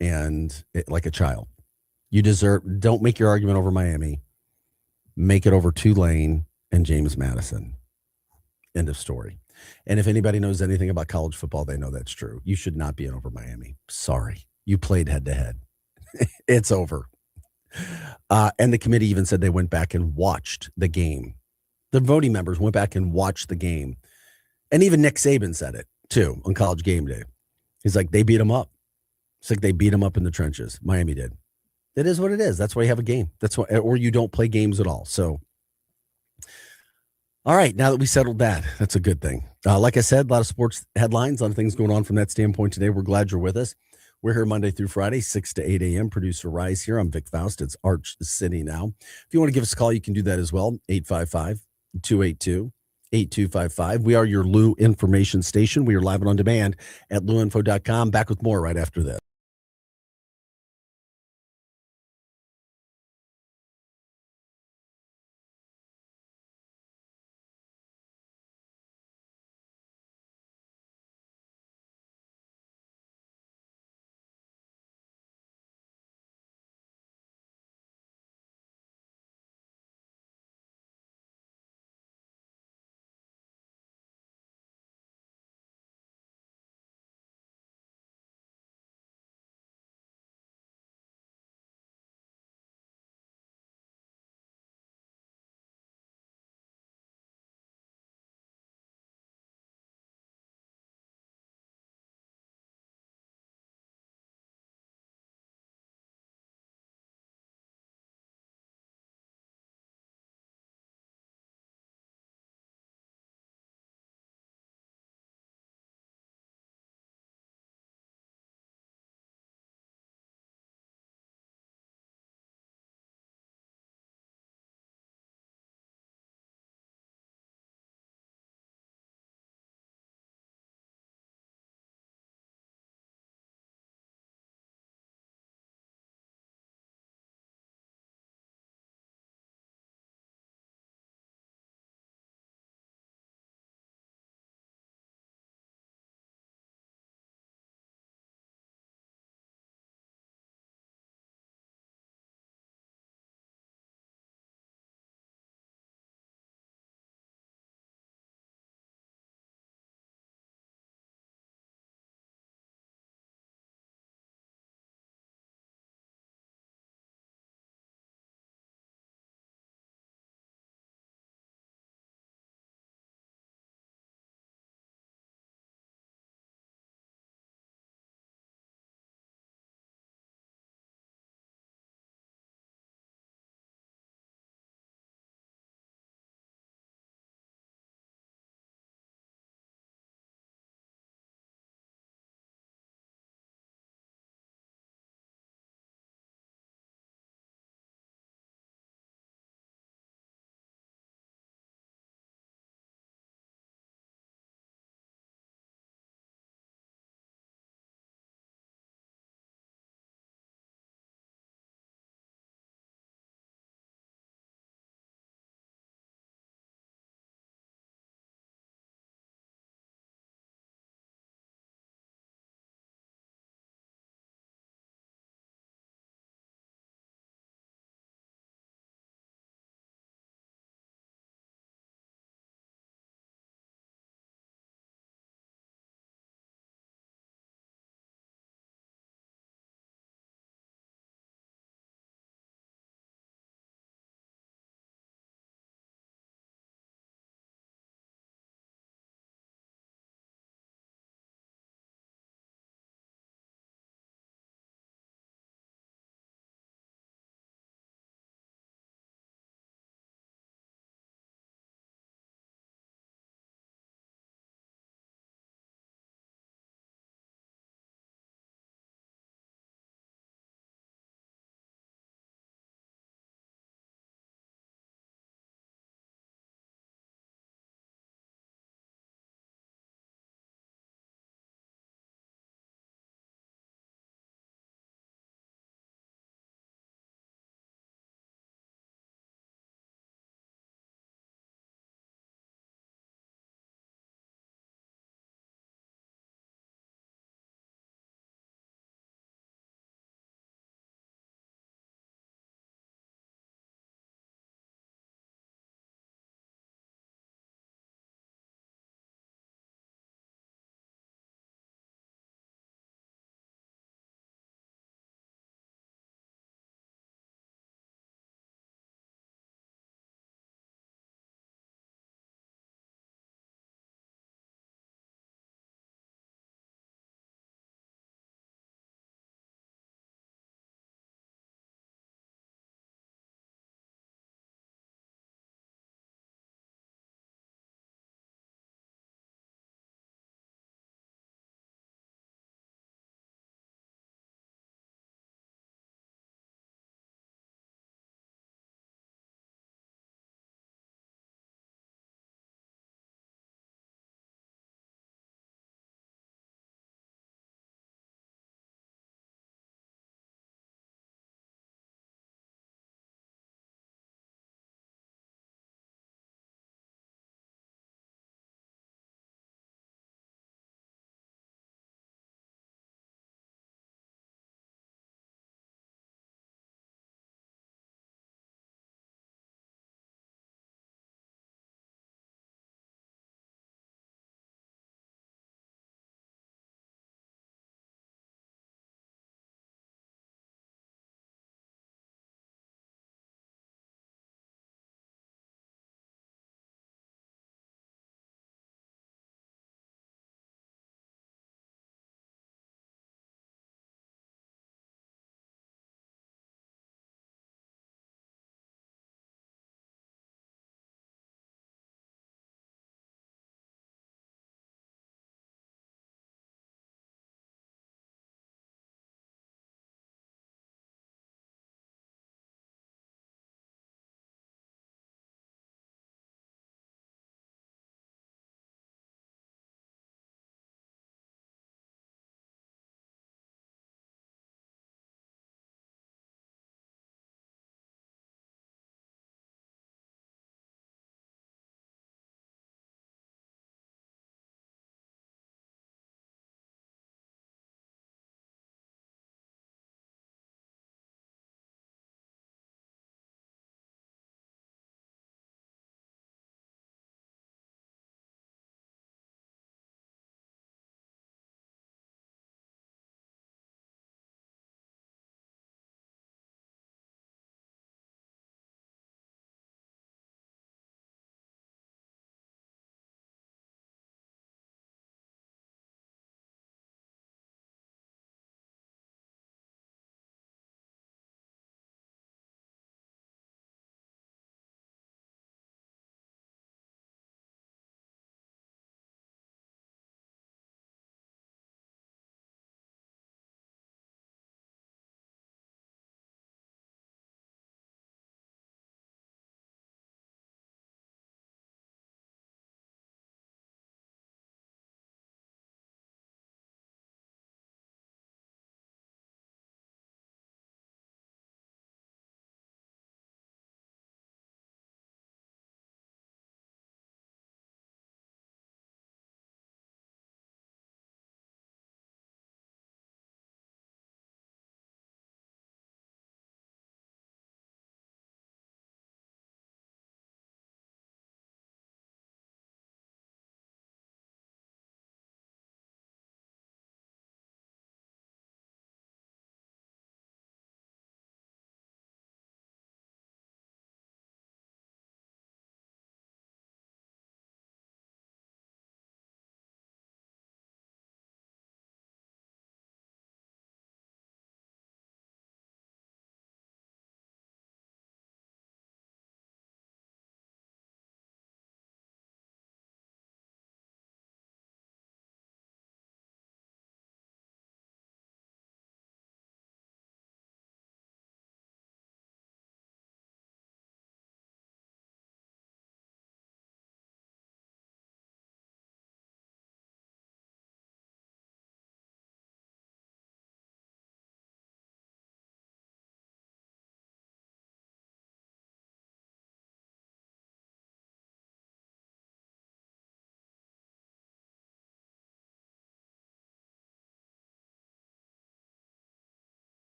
and like a child. Don't make your argument over Miami. Make it over Tulane and James Madison. End of story. And if anybody knows anything about college football, they know that's true. You should not be in over Miami. Sorry. You played head to head. It's over. And the committee even said they went back and watched the game. The voting members went back and watched the game. And even Nick Saban said it too on College Game Day. He's like, they beat them up. It's like they beat them up in the trenches. Miami did. It is what it is. That's why you have a game. That's why, or you don't play games at all. So, all right, now that we settled that, that's a good thing. Like I said, a lot of sports headlines, a lot of things going on from that standpoint today. We're glad you're with us. We're here Monday through Friday, 6 to 8 a.m. Producer Rise here. I'm Vic Faust. It's Arch City now. If you want to give us a call, you can do that as well. 855-282-8255. We are your Lou information station. We are live and on demand at louinfo.com. Back with more right after this.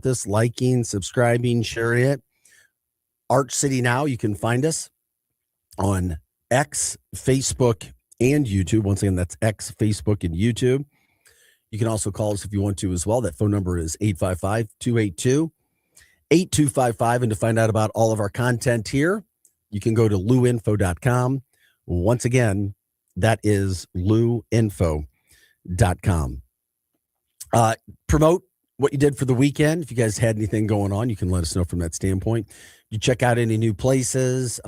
this, liking, subscribing, sharing it. Arch City Now, you can find us on X, Facebook, and YouTube. Once again, that's X, Facebook, and YouTube. You can also call us if you want to as well. That phone number is 855-282-8255. And to find out about all of our content here, you can go to luinfo.com. Once again, that is luinfo.com. Promote what you did for the weekend. If you guys had anything going on, you can let us know from that standpoint. You check out any new places,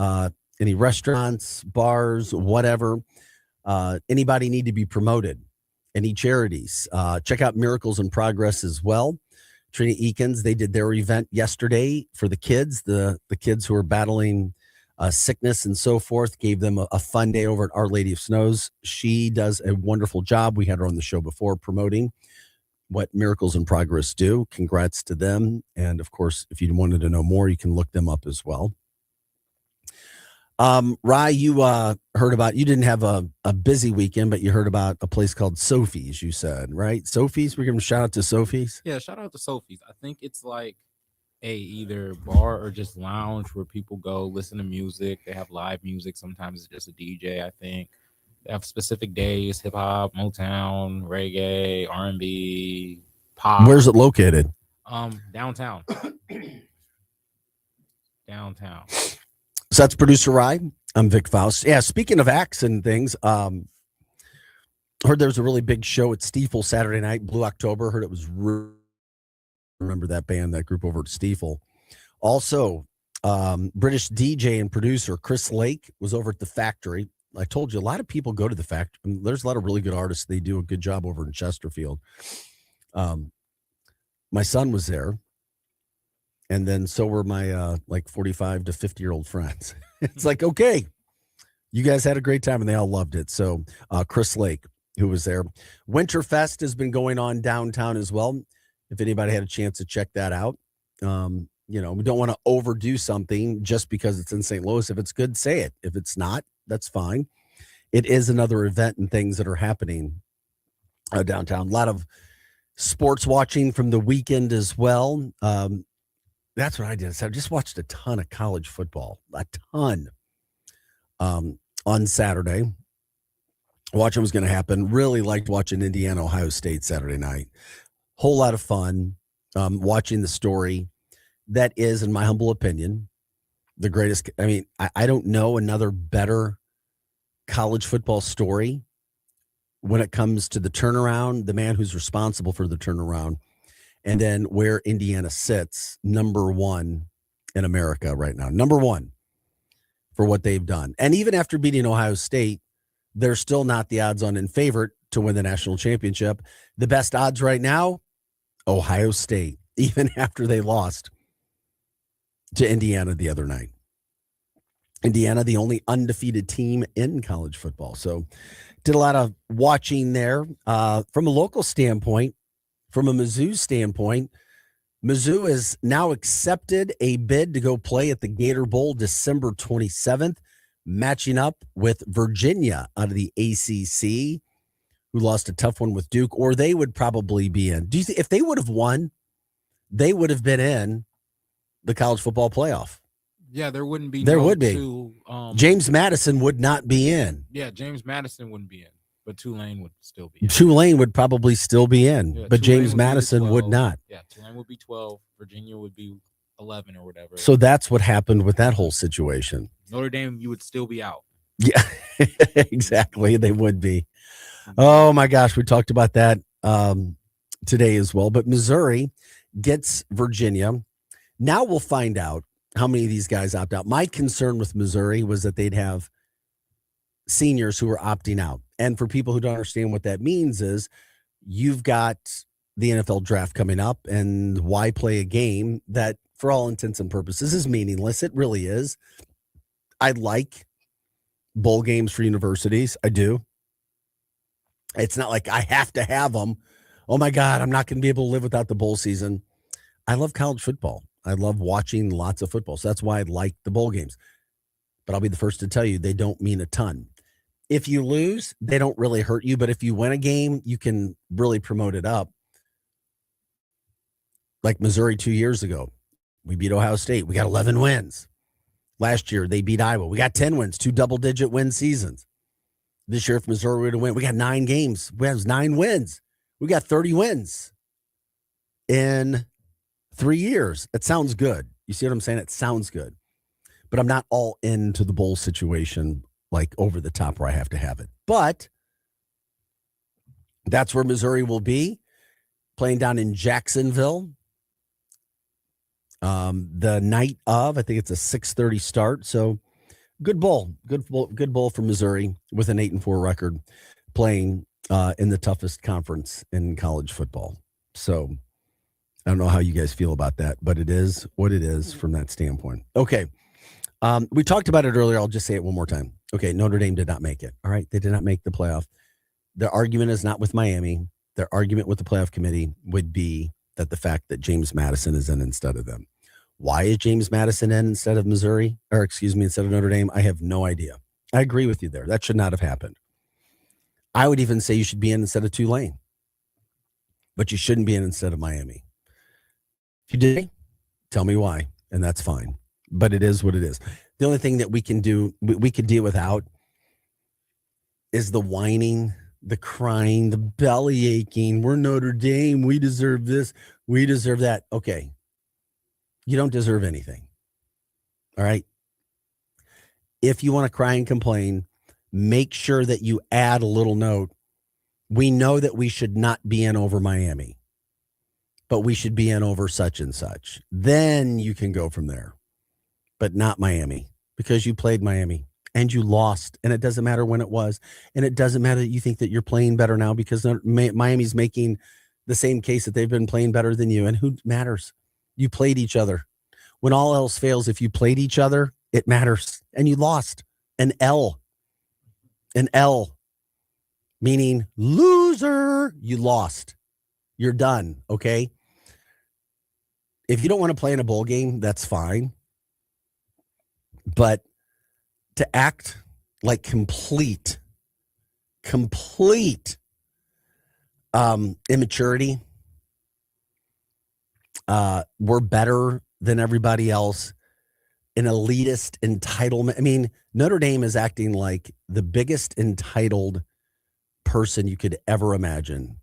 any restaurants, bars, whatever. Anybody need to be promoted? Any charities? Check out Miracles in Progress as well. Trina Eakins, they did their event yesterday for the kids, the kids who are battling sickness and so forth, gave them a fun day over at Our Lady of Snows. She does a wonderful job. We had her on the show before promoting what Miracles in Progress do. Congrats to them. And of course, if you wanted to know more, you can look them up as well. Rye, you heard about, you didn't have a busy weekend, but you heard about a place called Sophie's, you said, right? Sophie's, we're giving a shout out to Sophie's. Yeah, shout out to Sophie's. I think it's like a either bar or just lounge where people go listen to music. They have live music. Sometimes it's just a DJ, I think. They have specific days, hip hop, Motown, reggae, R&B, pop. Where's it located? Downtown. Downtown. So that's producer Rye. I'm Vic Faust. Yeah, speaking of acts and things, heard there was a really big show at Stiefel Saturday night, Blue October. Heard it was remember that band, that group over at Stiefel. Also, British DJ and producer Chris Lake was over at the Factory. I told you, a lot of people go to the Factory. I mean, there's a lot of really good artists. They do a good job over in Chesterfield. My son was there. And then so were my like 45 to 50-year-old friends. It's like, okay, you guys had a great time and they all loved it. So Chris Lake, who was there. Winterfest has been going on downtown as well. If anybody had a chance to check that out. We don't want to overdo something just because it's in St. Louis. If it's good, say it. If it's not, that's fine. It is another event and things that are happening downtown. A lot of sports watching from the weekend as well. That's what I did. So I just watched a ton of college football, a ton on Saturday. Watching what was going to happen. Really liked watching Indiana, Ohio State Saturday night. Whole lot of fun watching the story. That is, in my humble opinion, the greatest. I mean, I don't know another better college football story when it comes to the turnaround, the man who's responsible for the turnaround, and then where Indiana sits, number one in America right now. Number one for what they've done. And even after beating Ohio State, they're still not the odds-on in favorite to win the national championship. The best odds right now, Ohio State, even after they lost to Indiana the other night. Indiana, the only undefeated team in college football. So did a lot of watching there. From a local standpoint, from a Mizzou standpoint, Mizzou has now accepted a bid to go play at the Gator Bowl December 27th, matching up with Virginia out of the ACC, who lost a tough one with Duke, or they would probably be in. Do you think if they would have won, they would have been in the college football playoff? Yeah, there wouldn't be. There would be. James Madison would not be in. Yeah, James Madison wouldn't be in, but Tulane would still be in. Tulane would probably still be in, Yeah, but Tulane James would be Madison would 12. not. Yeah, Tulane would be 12. Virginia would be 11 or whatever. So that's what happened with that whole situation. Notre Dame, you would still be out. Yeah, exactly. They would be. Oh, my gosh. We talked about that today as well. But Missouri gets Virginia. Now we'll find out how many of these guys opt out. My concern with Missouri was that they'd have seniors who are opting out. And for people who don't understand what that means is you've got the NFL draft coming up, and why play a game that for all intents and purposes is meaningless? It really is. I like bowl games for universities. I do. It's not like I have to have them. Oh my God, I'm not going to be able to live without the bowl season. I love college football. I love watching lots of football. So that's why I like the bowl games. But I'll be the first to tell you, they don't mean a ton. If you lose, they don't really hurt you. But if you win a game, you can really promote it up. Like Missouri 2 years ago, we beat Ohio State. We got 11 wins. Last year, they beat Iowa. We got 10 wins, 2 double-digit win seasons. This year, if Missouri were to win, we got 9 games. We have 9 wins. We got 30 wins in 3 years. It sounds good. You see what I'm saying? It sounds good. But I'm not all into the bowl situation, like over the top where I have to have it. But that's where Missouri will be, playing down in Jacksonville. The night of, I think it's a 6:30 start. So good bowl for Missouri with an 8-4 record, playing in the toughest conference in college football. So I don't know how you guys feel about that, but it is what it is from that standpoint. Okay. We talked about it earlier. I'll just say it one more time. Okay. Notre Dame did not make it. All right. They did not make the playoff. The argument is not with Miami. Their argument with the playoff committee would be that the fact that James Madison is in instead of them. Why is James Madison in instead of Missouri, or instead of Notre Dame? I have no idea. I agree with you there. That should not have happened. I would even say you should be in instead of Tulane, but you shouldn't be in instead of Miami. If you did, tell me why, and that's fine. But it is what it is. The only thing that we can do, we could deal without, is the whining, the crying, the belly aching. We're Notre Dame. We deserve this. We deserve that. Okay. You don't deserve anything. All right. If you want to cry and complain, make sure that you add a little note. We know that we should not be in over Miami, but we should be in over such and such. Then you can go from there, but not Miami, because you played Miami and you lost. And it doesn't matter when it was. And it doesn't matter that you think that you're playing better now, because Miami's making the same case that they've been playing better than you. And who matters? You played each other. When all else fails, if you played each other, it matters. And you lost. An L, meaning loser. You lost. You're done. Okay. If you don't want to play in a bowl game, that's fine. But to act like complete immaturity, we're better than everybody else, an elitist entitlement. I mean, Notre Dame is acting like the biggest entitled person you could ever imagine.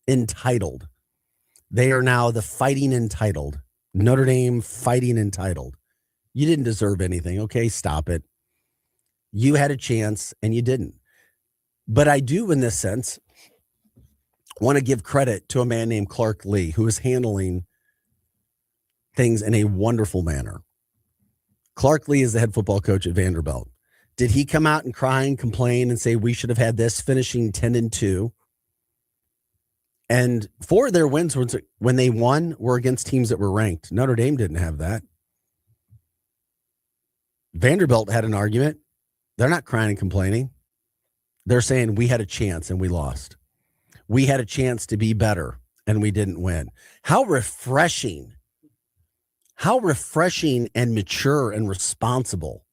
Entitled. They are now the fighting entitled. Notre Dame fighting entitled. You didn't deserve anything. Okay, stop it. You had a chance and you didn't. But I do, in this sense, want to give credit to a man named Clark Lee, who is handling things in a wonderful manner. Clark Lee is the head football coach at Vanderbilt. Did he come out and cry and complain and say we should have had this, finishing 10-2? And 4 of their wins when they won were against teams that were ranked. Notre Dame didn't have that. Vanderbilt had an argument. They're not crying and complaining. They're saying we had a chance and we lost. We had a chance to be better and we didn't win. How refreshing and mature and responsible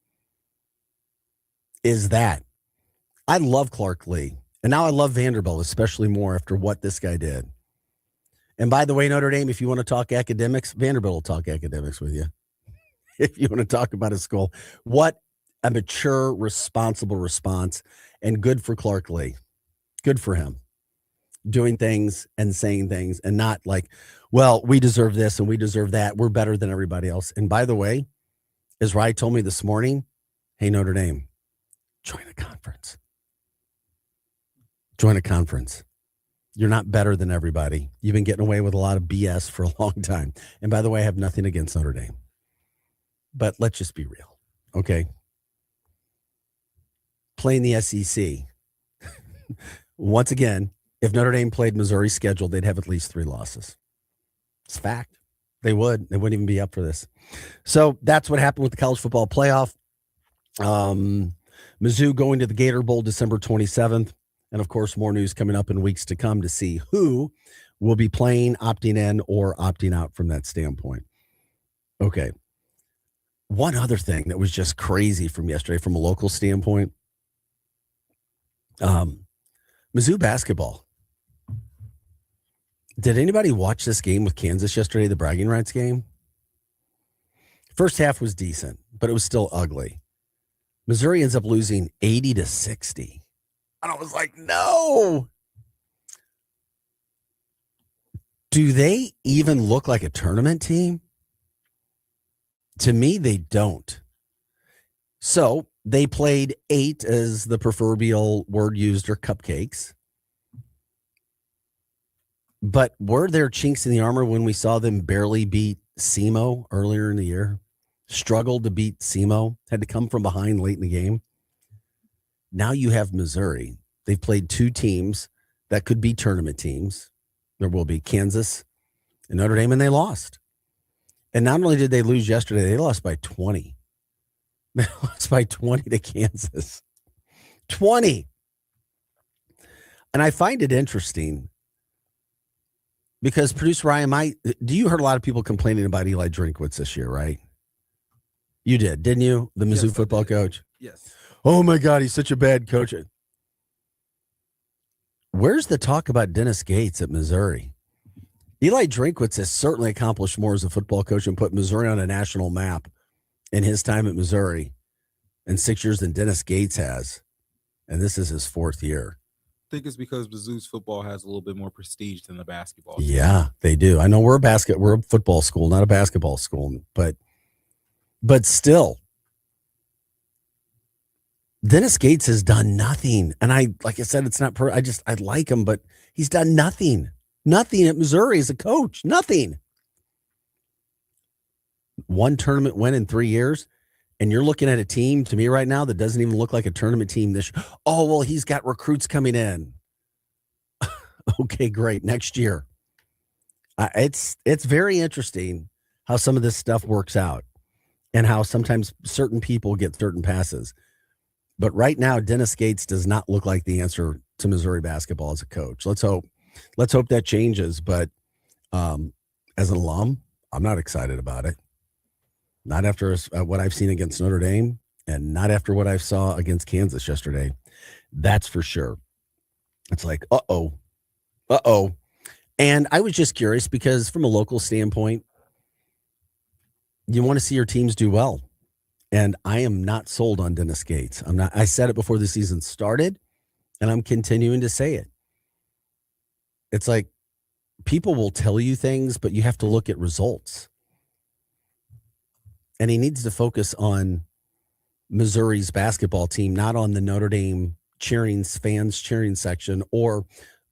is that? I love Clark Lee. And now I love Vanderbilt, especially more after what this guy did. And by the way, Notre Dame, if you want to talk academics, Vanderbilt will talk academics with you. If you want to talk about a school, what a mature, responsible response, and good for Clark Lee. Good for him. Doing things and saying things and not like, well, we deserve this and we deserve that. We're better than everybody else. And by the way, as Rye told me this morning, hey, Notre Dame, join a conference. Join a conference. You're not better than everybody. You've been getting away with a lot of BS for a long time. And by the way, I have nothing against Notre Dame. But let's just be real, okay? Playing the SEC. Once again, if Notre Dame played Missouri scheduled, they'd have at least 3 losses. It's fact. They would. They wouldn't even be up for this. So that's what happened with the college football playoff. Mizzou going to the Gator Bowl December 27th. And, of course, more news coming up in weeks to come to see who will be playing, opting in, or opting out from that standpoint. Okay. One other thing that was just crazy from yesterday from a local standpoint, Mizzou basketball. Did anybody watch this game with Kansas yesterday, the bragging rights game? First half was decent, but it was still ugly. Missouri ends up losing 80-60. And I was like, no. Do they even look like a tournament team? To me, they don't. So they played 8, as the proverbial word used, or cupcakes. But were there chinks in the armor when we saw them barely beat SEMO earlier in the year? Struggled to beat SEMO, had to come from behind late in the game. Now you have Missouri. They've played 2 teams that could be tournament teams. There will be Kansas and Notre Dame, and they lost. And not only did they lose yesterday, they lost by 20. They lost by 20 to Kansas. 20. And I find it interesting because, producer Ryan, you heard a lot of people complaining about Eli Drinkwitz this year, right? You did, didn't you? The Mizzou football coach? Yes. Oh, my God, he's such a bad coach. Where's the talk about Dennis Gates at Missouri? Eli Drinkwitz has certainly accomplished more as a football coach and put Missouri on a national map in his time at Missouri in 6 years than Dennis Gates has. And this is his 4th year. I think it's because Mizzou's football has a little bit more prestige than the basketball team. Yeah, they do. I know we're a football school, not a basketball school, but still, Dennis Gates has done nothing. And like I said, it's not I like him, but he's done nothing. Nothing at Missouri as a coach. Nothing. 1 tournament win in 3 years. And you're looking at a team to me right now that doesn't even look like a tournament team this year. Oh, well, he's got recruits coming in. Okay, great. Next year. It's very interesting how some of this stuff works out and how sometimes certain people get certain passes. But right now, Dennis Gates does not look like the answer to Missouri basketball as a coach. Let's hope that changes. But as an alum, I'm not excited about it. Not after what I've seen against Notre Dame and not after what I saw against Kansas yesterday. That's for sure. It's like, uh-oh. And I was just curious because from a local standpoint, you want to see your teams do well. And I am not sold on Dennis Gates. I said it before the season started, and I'm continuing to say it. It's like people will tell you things, but you have to look at results. And he needs to focus on Missouri's basketball team, not on the Notre Dame fans cheering section or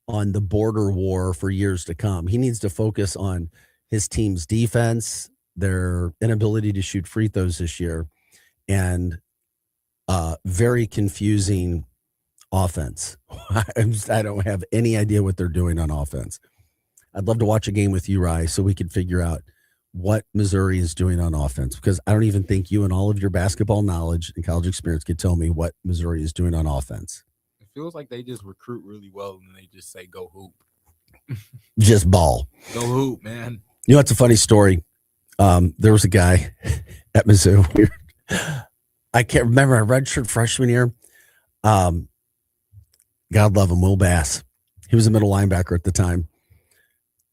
on the border war for years to come. He needs to focus on his team's defense, their inability to shoot free throws this year, and very confusing offense. I don't have any idea what they're doing on offense. I'd love to watch a game with you, Rye, so we could figure out what Missouri is doing on offense, because I don't even think you and all of your basketball knowledge and college experience could tell me what Missouri is doing on offense. It feels like they just recruit really well and they just say, go hoop. Just ball. Go hoop, man. You know, it's a funny story. There was a guy at Mizzou. I can't remember, a redshirt freshman year. God love him, Will Bass. He was a middle linebacker at the time.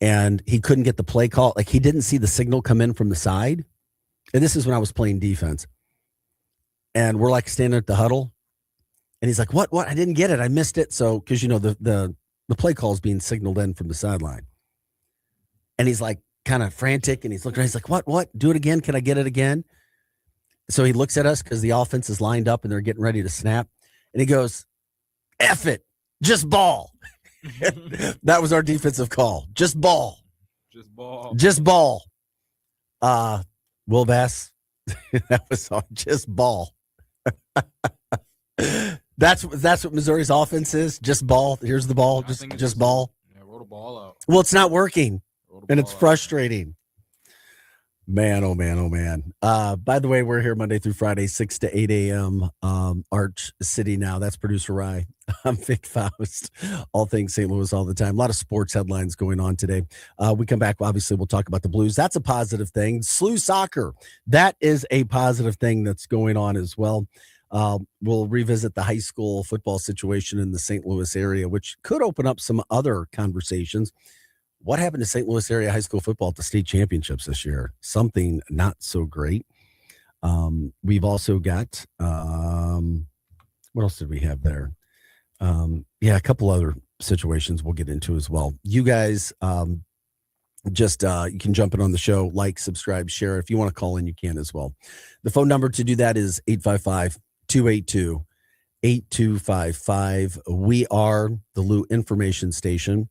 And he couldn't get the play call. Like, he didn't see the signal come in from the side. And this is when I was playing defense. And we're like standing at the huddle. And he's like, what? I didn't get it. I missed it. So, because, you know, the play call is being signaled in from the sideline. And he's like kind of frantic. And he's looking around. He's like, what? Do it again. Can I get it again? So he looks at us because the offense is lined up and they're getting ready to snap. And he goes, F it. Just ball. That was our defensive call. Just ball. Just ball. Will Bass. That was all. Just ball. That's what Missouri's offense is. Just ball. Here's the ball. Just ball. Yeah, roll the ball out. Well, it's not working, and it's frustrating. Man, oh man, oh man. By the way, we're here Monday through Friday, 6 to 8 a.m. Arch City Now. That's producer Rye. I'm Vic Faust. All things St. Louis all the time. A lot of sports headlines going on today. We come back, obviously, we'll talk about the Blues. That's a positive thing. SLU soccer. That is a positive thing that's going on as well. We'll revisit the high school football situation in the St. Louis area, which could open up some other conversations. what happened to St. Louis area high school football at the state championships this year? Something not so great. We've also got, what else did we have there? A couple other situations we'll get into as well. You guys, you can jump in on the show, like, subscribe, share. If you want to call in, you can as well. The phone number to do that is 855-282-8255. We are the Lou Information Station.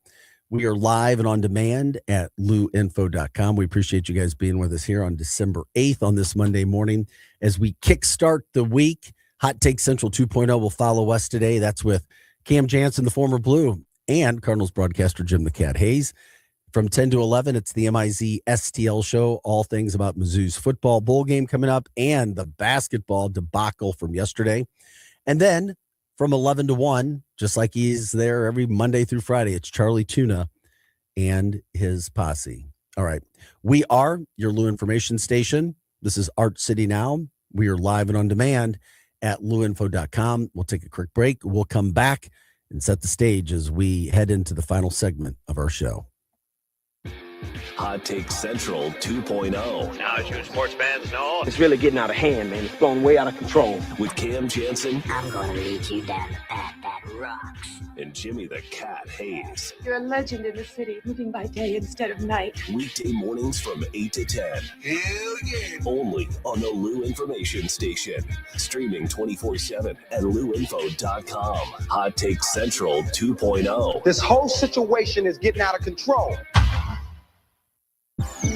We are live and on demand at luinfo.com. We appreciate you guys being with us here on December 8th on this Monday morning as we kickstart the week. Hot Take Central 2.0 will follow us today. That's with Cam Jansen, the former Blue, and Cardinals broadcaster Jim the Cat Hayes. From 10 to 11, it's the MIZ STL show, all things about Mizzou's football bowl game coming up and the basketball debacle from yesterday. And then from 11 to 1, just like he's there every Monday through Friday, it's Charlie Tuna and his posse. All right. We are your Lou Information Station. This is Art City Now. We are live and on demand at luinfo.com. We'll take a quick break. We'll come back and set the stage as we head into the final segment of our show. Hot Take Central 2.0. Now, as you sports fans know, it's really getting out of hand, man. It's blown way out of control. With Cam Jansen. I'm going to lead you down the path that rocks. And Jimmy the Cat Hayes. You're a legend in the city, moving by day instead of night. Weekday mornings from 8 to 10. Hell yeah. Only on the Lou Information Station. Streaming 24/7 at luinfo.com. Hot Take Central 2.0. This whole situation is getting out of control.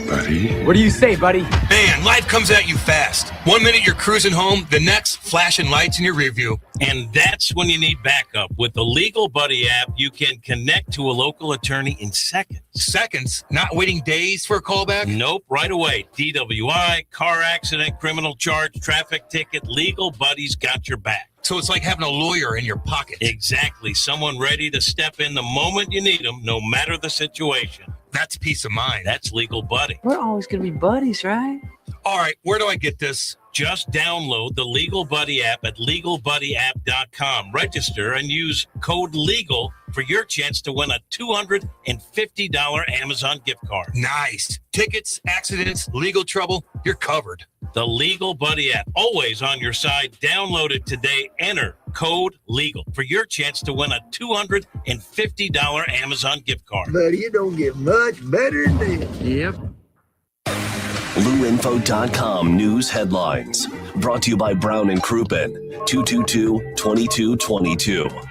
Buddy. What do you say, buddy? Man, life comes at you fast. 1 minute you're cruising home, the next flashing lights in your rear view. And that's when you need backup. With the Legal Buddy app, you can connect to a local attorney in seconds. Seconds? Not waiting days for a callback? Nope, right away. DWI, car accident, criminal charge, traffic ticket, Legal Buddy's got your back. So it's like having a lawyer in your pocket. Exactly. Someone ready to step in the moment you need them, no matter the situation. That's peace of mind. That's Legal Buddy. We're always going to be buddies, right? All right, where do I get this? Just download the Legal Buddy app at LegalBuddyApp.com. Register and use code LEGAL for your chance to win a $250 Amazon gift card. Nice. Tickets, accidents, legal trouble, you're covered. The Legal Buddy app, always on your side. Download it today. Enter code LEGAL for your chance to win a $250 Amazon gift card. Buddy, you don't get much better than this. Yep. luinfo.com news headlines. Brought to you by Brown and Crouppen. 222-2222.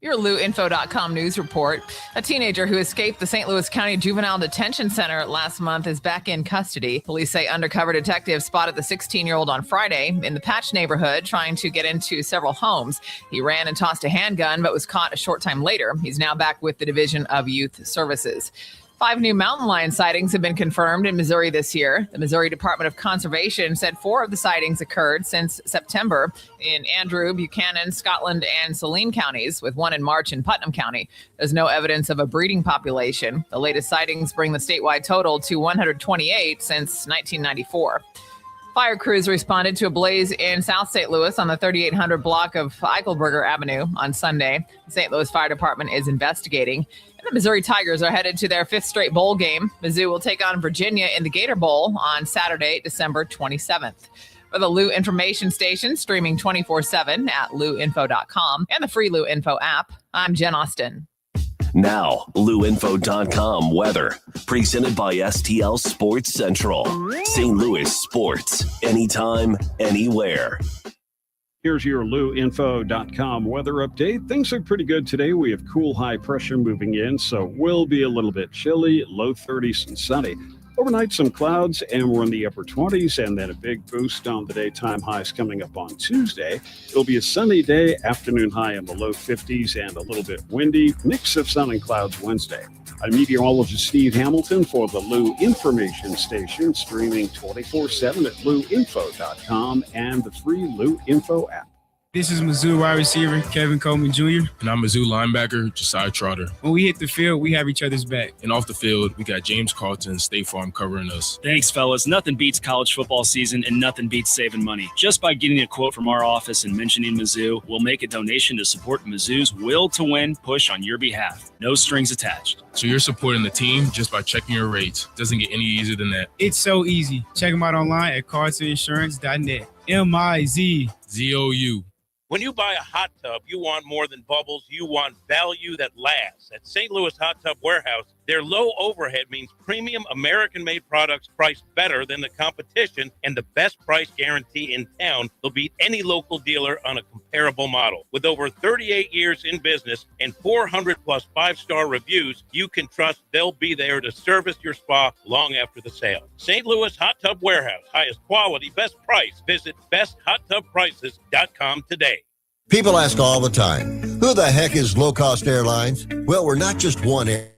Your LouInfo.com news report. A teenager who escaped the St. Louis County Juvenile Detention Center last month is back in custody. Police say undercover detectives spotted the 16-year-old on Friday in the Patch neighborhood trying to get into several homes. He ran and tossed a handgun, but was caught a short time later. He's now back with the Division of Youth Services. 5 new mountain lion sightings have been confirmed in Missouri this year. The Missouri Department of Conservation said 4 of the sightings occurred since September in Andrew, Buchanan, Scotland, and Saline counties, with 1 in March in Putnam County. There's no evidence of a breeding population. The latest sightings bring the statewide total to 128 since 1994. Fire crews responded to a blaze in South St. Louis on the 3800 block of Eichelberger Avenue on Sunday. The St. Louis Fire Department is investigating. And the Missouri Tigers are headed to their 5th straight bowl game. Mizzou will take on Virginia in the Gator Bowl on Saturday, December 27th. For the Lou Information Station, streaming 24/7 at luinfo.com and the free Lou Info app, I'm Jen Austin. Now, luinfo.com weather. Presented by STL Sports Central. St. Louis sports. Anytime, anywhere. Here's your luinfo.com weather update. Things look pretty good today. We have cool high pressure moving in, so will be a little bit chilly, low 30s and sunny. Overnight, some clouds, and we're in the upper 20s, and then a big boost on the daytime highs coming up on Tuesday. It'll be a sunny day, afternoon high in the low 50s, and a little bit windy. Mix of sun and clouds Wednesday. I'm meteorologist Steve Hamilton for the Lou Information Station, streaming 24/7 at luinfo.com and the free Lou Info app. This is Mizzou wide receiver Kevin Coleman Jr. And I'm Mizzou linebacker Josiah Trotter. When we hit the field, we have each other's back. And off the field, we got James Carlton, State Farm covering us. Thanks, fellas. Nothing beats college football season, and nothing beats saving money. Just by getting a quote from our office and mentioning Mizzou, we'll make a donation to support Mizzou's will to win push on your behalf. No strings attached. So you're supporting the team just by checking your rates. Doesn't get any easier than that. It's so easy. Check them out online at carsonsinsurance.net. MIZZOU. When you buy a hot tub, you want more than bubbles. You want value that lasts. At St. Louis Hot Tub Warehouse, their low overhead means premium American-made products priced better than the competition and the best price guarantee in town. They'll beat any local dealer on a comparable model. With over 38 years in business and 400-plus five-star reviews, you can trust they'll be there to service your spa long after the sale. St. Louis Hot Tub Warehouse. Highest quality, best price. Visit besthotTubPrices.com today. People ask all the time, who the heck is Low Cost Airlines? Well, we're not just one air.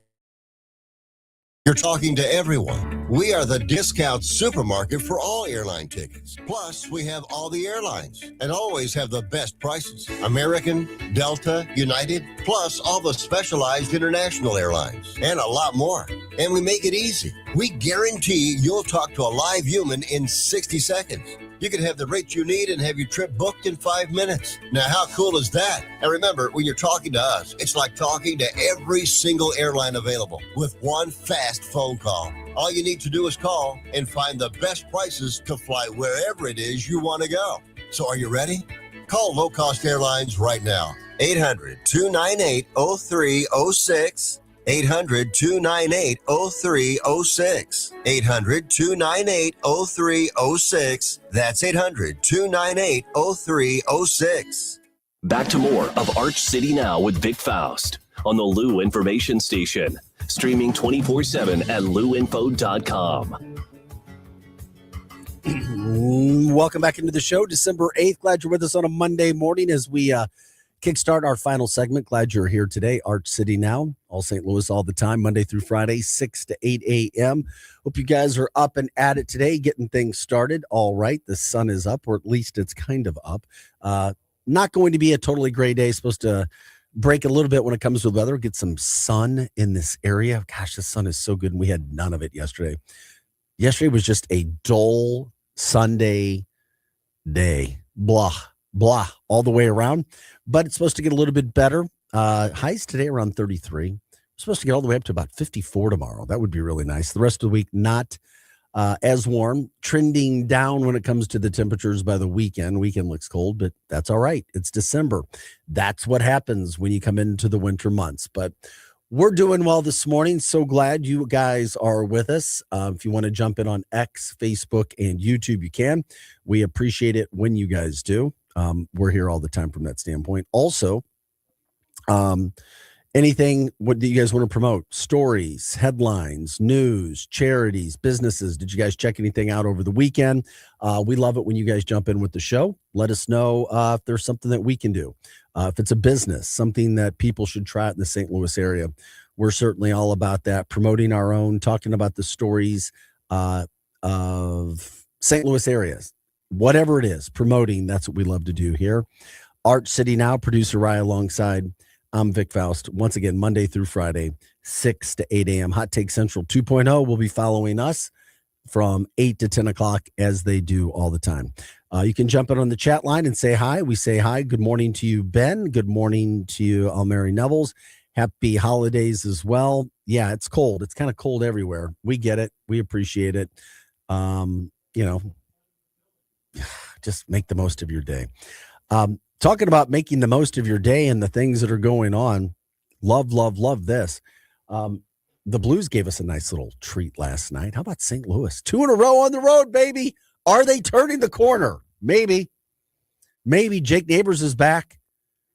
You're talking to everyone. We are the discount supermarket for all airline tickets. Plus, we have all the airlines and always have the best prices. American, Delta, United, plus all the specialized international airlines and a lot more. And we make it easy. We guarantee you'll talk to a live human in 60 seconds. You can have the rate you need and have your trip booked in 5 minutes. Now, how cool is that? And remember, when you're talking to us, it's like talking to every single airline available with one fast phone call. All you need to do is call and find the best prices to fly wherever it is you want to go. So are you ready? Call Low Cost Airlines right now. 800-298-0306. 800-298-0306. 800-298-0306. That's 800-298-0306. Back to more of Arch City Now with Vic Faust on the Lou Information Station. Streaming 24/7 at louinfo.com. Welcome back into the show, December 8th. Glad you're with us on a Monday morning as we kickstart our final segment. Glad you're here today. Arch City Now, all St. Louis all the time, Monday through Friday, 6 to 8 a.m. Hope you guys are up and at it today, getting things started. All right, the sun is up, or at least it's kind of up. Not going to be a totally gray day. Supposed to break a little bit when it comes to the weather. Get some sun in this area. Gosh, the sun is so good, and we had none of it yesterday. Yesterday was just a dull Sunday day. Blah, blah, all the way around. But it's supposed to get a little bit better. Highs today around 33. We're supposed to get all the way up to about 54 tomorrow. That would be really nice. The rest of the week, not as warm. Trending down when it comes to the temperatures by the weekend. Weekend looks cold, but that's all right. It's December. That's what happens when you come into the winter months. But we're doing well this morning. So glad you guys are with us. If you want to jump in on X, Facebook, and YouTube, you can. We appreciate it when you guys do. We're here all the time from that standpoint. Also, anything what do you guys want to promote? Stories, headlines, news, charities, businesses. Did you guys check anything out over the weekend? We love it when you guys jump in with the show. Let us know if there's something that we can do. If it's a business, something that people should try out in the St. Louis area. We're certainly all about that, promoting our own, talking about the stories of St. Louis areas. Whatever it is, promoting, that's what we love to do here. Arch City Now, producer Rye alongside. I'm Vic Faust. Once again, Monday through Friday, 6 to 8 a.m. Hot Take Central 2.0 will be following us from 8 to 10 o'clock as they do all the time. You can jump in on the chat line and say hi. We say hi. Good morning to you, Ben. Good morning to you, Almary Nevels. Happy holidays as well. Yeah, it's cold. It's kind of cold everywhere. We get it. We appreciate it. Just make the most of your day. Talking about making the most of your day and the things that are going on. Love this. The Blues gave us a nice little treat last night. How about St. Louis? 2 in a row on the road, baby. Are they turning the corner? Maybe. Jake Neighbors is back.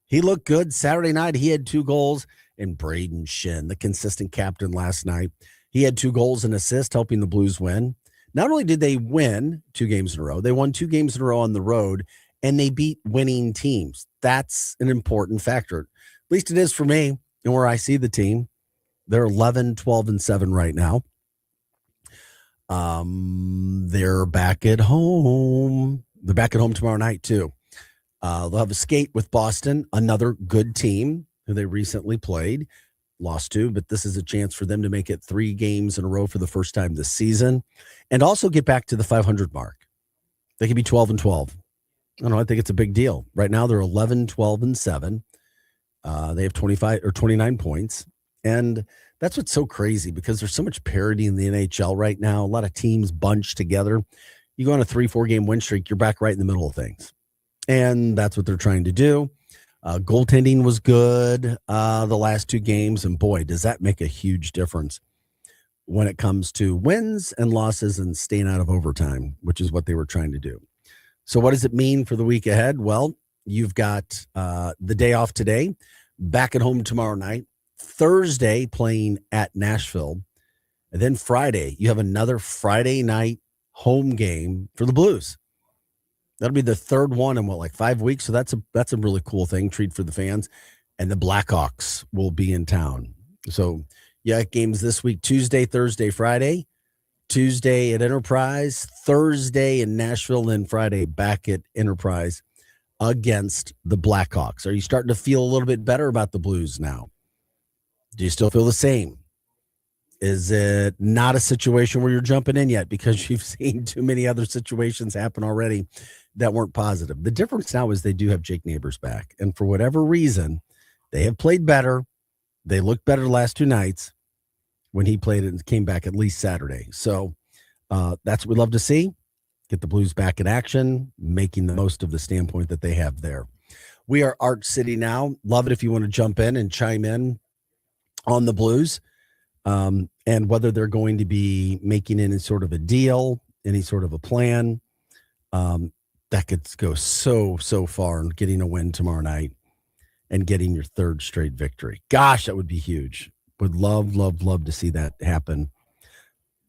He looked good Saturday night. He had 2 goals. And Braden Shin, the consistent captain last night, he had 2 goals and assists, helping the Blues win. Not only did they win 2 games in a row, they won 2 games in a row on the road, and they beat winning teams. That's an important factor. At least it is for me and where I see the team. They're 11, 12, and 7 right now. They're back at home. They're back at home tomorrow night, too. They'll have a skate with Boston, another good team who they recently played, lost to, but this is a chance for them to make it 3 games in a row for the first time this season and also get back to the 500 mark. They could be 12-12. I don't know. I think it's a big deal. Right now, they're 11, 12, and 7. They have 25 or 29 points. And that's what's so crazy because there's so much parity in the NHL right now. A lot of teams bunched together. You go on a 3-4 game win streak, you're back right in the middle of things. And that's what they're trying to do. Goaltending was good the last 2 games. And boy, does that make a huge difference when it comes to wins and losses and staying out of overtime, which is what they were trying to do. So what does it mean for the week ahead? Well, you've got the day off today, back at home tomorrow night, Thursday playing at Nashville, and then Friday, you have another Friday night home game for the Blues. That'll be the 3rd one in 5 weeks. So that's a really cool thing, treat for the fans. And the Blackhawks will be in town. So yeah, games this week, Tuesday, Thursday, Friday. Tuesday at Enterprise, Thursday in Nashville, and Friday back at Enterprise against the Blackhawks. Are you starting to feel a little bit better about the Blues now? Do you still feel the same? Is it not a situation where you're jumping in yet because you've seen too many other situations happen already that weren't positive? The difference now is they do have Jake Neighbors back. And for whatever reason, they have played better. They looked better the last 2 nights when he played and came back at least Saturday. So that's what we love to see. Get the Blues back in action, making the most of the standpoint that they have there. We are Arch City now. Love it if you want to jump in and chime in on the Blues and whether they're going to be making any sort of a deal, any sort of a plan. That could go so far in getting a win tomorrow night and getting your 3rd straight victory. Gosh, that would be huge. Would love to see that happen.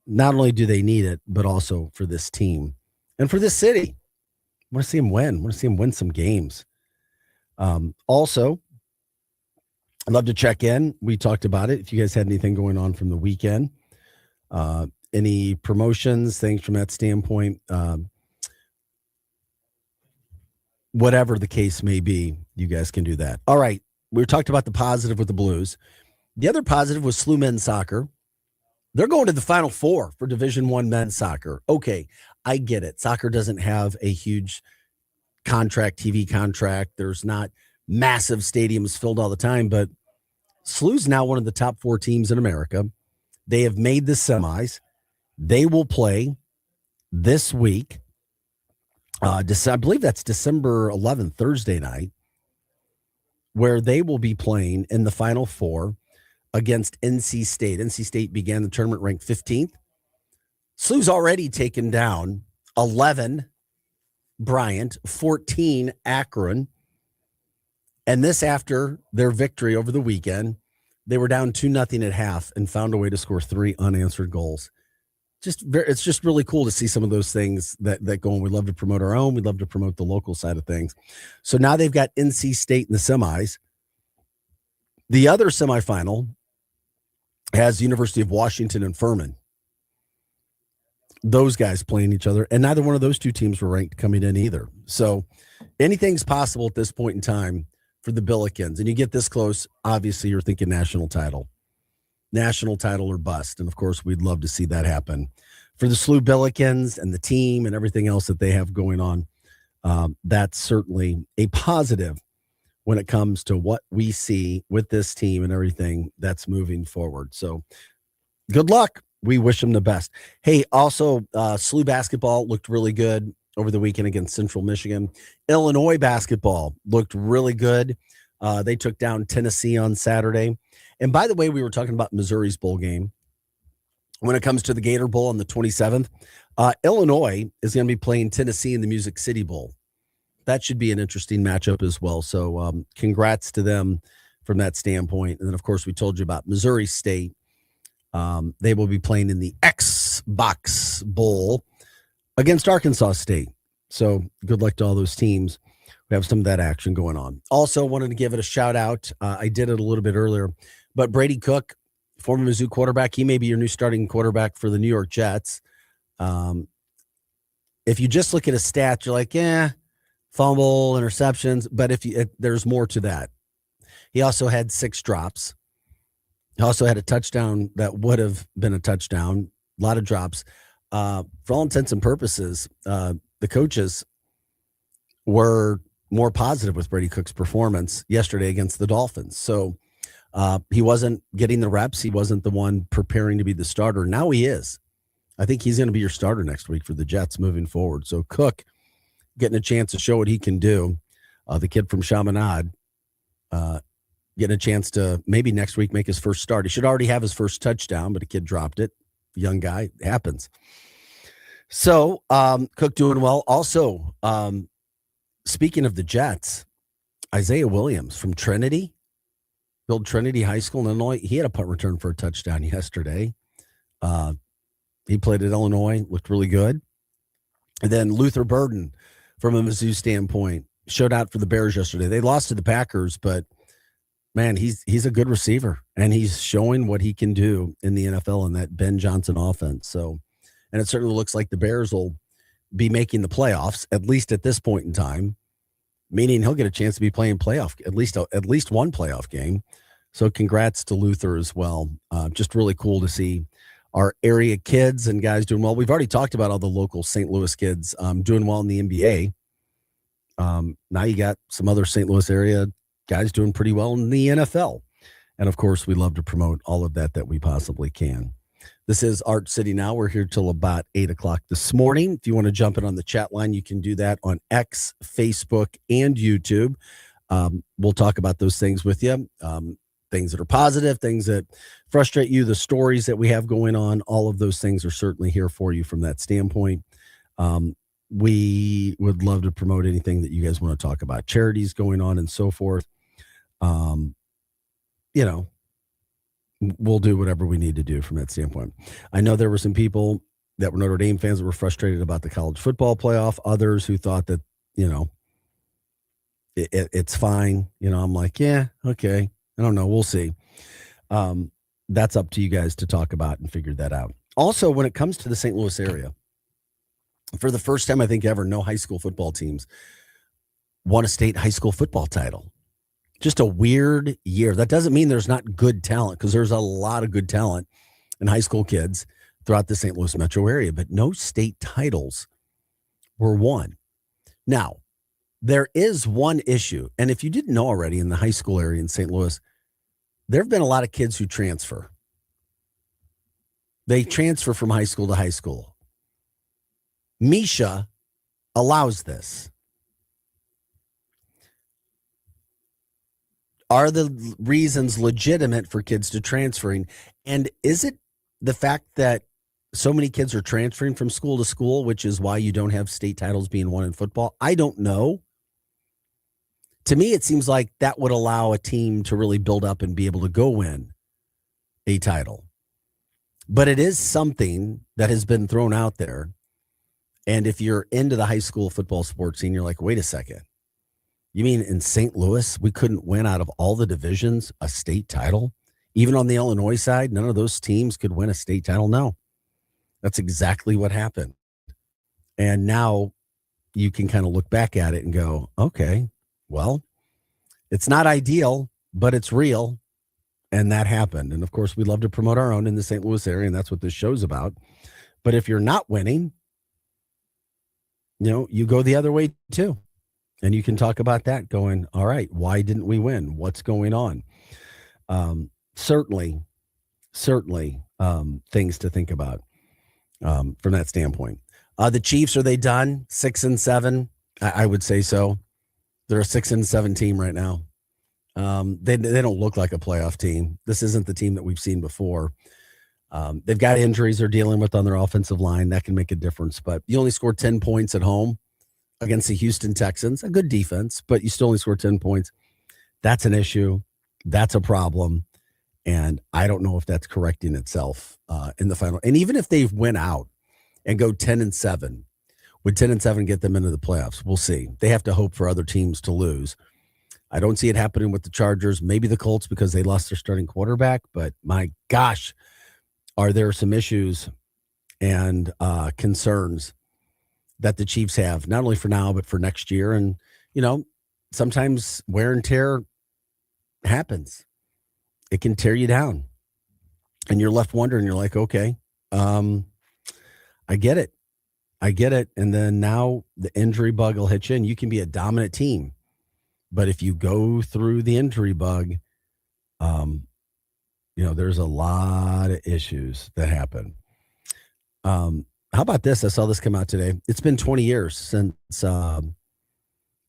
Not only do they need it, but also for this team and for this city. I want to see them win. I want to see them win some games. Also, I'd love to check in. We talked about it. If you guys had anything going on from the weekend, any promotions, things from that standpoint, whatever the case may be, you guys can do that. All right. We talked about the positive with the Blues. The other positive was SLU men's soccer. They're going to the Final Four for Division I men's soccer. Okay, I get it. Soccer doesn't have a huge TV contract. There's not massive stadiums filled all the time, but SLU's now one of the top 4 teams in America. They have made the semis. They will play this week. I believe that's December 11th, Thursday night, where they will be playing in the Final Four against NC State. NC State began the tournament ranked 15th. SLU's already taken down 11 Bryant, 14 Akron. And this after their victory over the weekend. They were down 2-0 at half and found a way to score 3 unanswered goals. It's just really cool to see some of those things that go on. We love to promote our own. We love to promote the local side of things. So now they've got NC State in the semis. The other semifinal has University of Washington and Furman. Those guys playing each other, and neither one of those 2 teams were ranked coming in either. So anything's possible at this point in time for the Billikens. And you get this close, obviously you're thinking national title or bust. And of course, we'd love to see that happen for the SLU Billikens and the team and everything else that they have going on. That's certainly a positive when it comes to what we see with this team and everything that's moving forward. So good luck. We wish them the best. Hey, also, SLU basketball looked really good over the weekend against Central Michigan. Illinois basketball looked really good. They took down Tennessee on Saturday. And by the way, we were talking about Missouri's bowl game. When it comes to the Gator Bowl on the 27th, Illinois is going to be playing Tennessee in the Music City Bowl. That should be an interesting matchup as well. So congrats to them from that standpoint. And then, of course, we told you about Missouri State. They will be playing in the Xbox Bowl against Arkansas State. So good luck to all those teams. We have some of that action going on. Also wanted to give it a shout out. I did it a little bit earlier, but Brady Cook, former Mizzou quarterback, he may be your new starting quarterback for the New York Jets. If you just look at his stats, you're like, fumble, interceptions, but there's more to that. He also had 6 drops. He also had a touchdown that would have been a touchdown. A lot of drops. For all intents and purposes, the coaches were more positive with Brady Cook's performance yesterday against the Dolphins. So he wasn't getting the reps. He wasn't the one preparing to be the starter. Now he is. I think he's going to be your starter next week for the Jets moving forward. So Cook getting a chance to show what he can do. The kid from Chaminade getting a chance to maybe next week make his first start. He should already have his first touchdown, but a kid dropped it. Young guy, it happens. So Cook doing well. Also, speaking of the Jets, Isaiah Williams from Trinity, built Trinity High School in Illinois. He had a punt return for a touchdown yesterday. He played at Illinois, looked really good. And then Luther Burden, from a Mizzou standpoint, showed out for the Bears yesterday. They lost to the Packers, but man, he's a good receiver, and he's showing what he can do in the NFL in that Ben Johnson offense. So, and it certainly looks like the Bears will be making the playoffs, at least at this point in time, meaning he'll get a chance to be playing at least one playoff game. So congrats to Luther as well. Just really cool to see our area kids and guys doing well. We've already talked about all the local St. Louis kids doing well in the NBA. Now you got some other St. Louis area guys doing pretty well in the NFL. And of course, we love to promote all of that we possibly can. This is Art City Now. We're here till about 8 o'clock this morning. If you want to jump in on the chat line, you can do that on X, Facebook, and YouTube. We'll talk about those things with you. Things that are positive, things that frustrate you, the stories that we have going on, all of those things are certainly here for you from that standpoint. We would love to promote anything that you guys want to talk about, charities going on and so forth. We'll do whatever we need to do from that standpoint. I know there were some people that were Notre Dame fans that were frustrated about the college football playoff, others who thought that, it's fine. I'm like, yeah, okay. I don't know. We'll see. That's up to you guys to talk about and figure that out. Also, when it comes to the St. Louis area, for the first time, I think ever, no high school football teams won a state high school football title. Just a weird year. That doesn't mean there's not good talent, because there's a lot of good talent in high school kids throughout the St. Louis metro area, but no state titles were won. Now, there is one issue, and if you didn't know already, in the high school area in St. Louis, there have been a lot of kids who transfer. They transfer from high school to high school. Misha allows this. Are the reasons legitimate for kids to transferring? And is it the fact that so many kids are transferring from school to school, which is why you don't have state titles being won in football? I don't know. To me, it seems like that would allow a team to really build up and be able to go win a title. But it is something that has been thrown out there. And if you're into the high school football sports scene, you're like, wait a second. You mean in St. Louis, we couldn't win out of all the divisions a state title? Even on the Illinois side, none of those teams could win a state title? No. That's exactly what happened. And now you can kind of look back at it and go, okay, well, it's not ideal, but it's real. And that happened. And of course, we love to promote our own in the St. Louis area, and that's what this show's about. But if you're not winning, you go the other way too. And you can talk about that going, all right, why didn't we win? What's going on? Certainly things to think about from that standpoint. The Chiefs, are they done? 6-7? I would say so. They're a 6-7 team right now. They don't look like a playoff team. This isn't the team that we've seen before. They've got injuries they're dealing with on their offensive line. That can make a difference. But you only scored 10 points at home against the Houston Texans, a good defense, but you still only scored 10 points. That's an issue. That's a problem. And I don't know if that's correcting itself in the final. And even if they win out and go 10-7, would 10-7 get them into the playoffs? We'll see. They have to hope for other teams to lose. I don't see it happening with the Chargers, maybe the Colts because they lost their starting quarterback, but my gosh, are there some issues and concerns that the Chiefs have, not only for now, but for next year. And, sometimes wear and tear happens. It can tear you down. And you're left wondering, you're like, okay, I get it. And then now the injury bug will hit you, and you can be a dominant team. But if you go through the injury bug, there's a lot of issues that happen. How about this? I saw this come out today. It's been 20 years since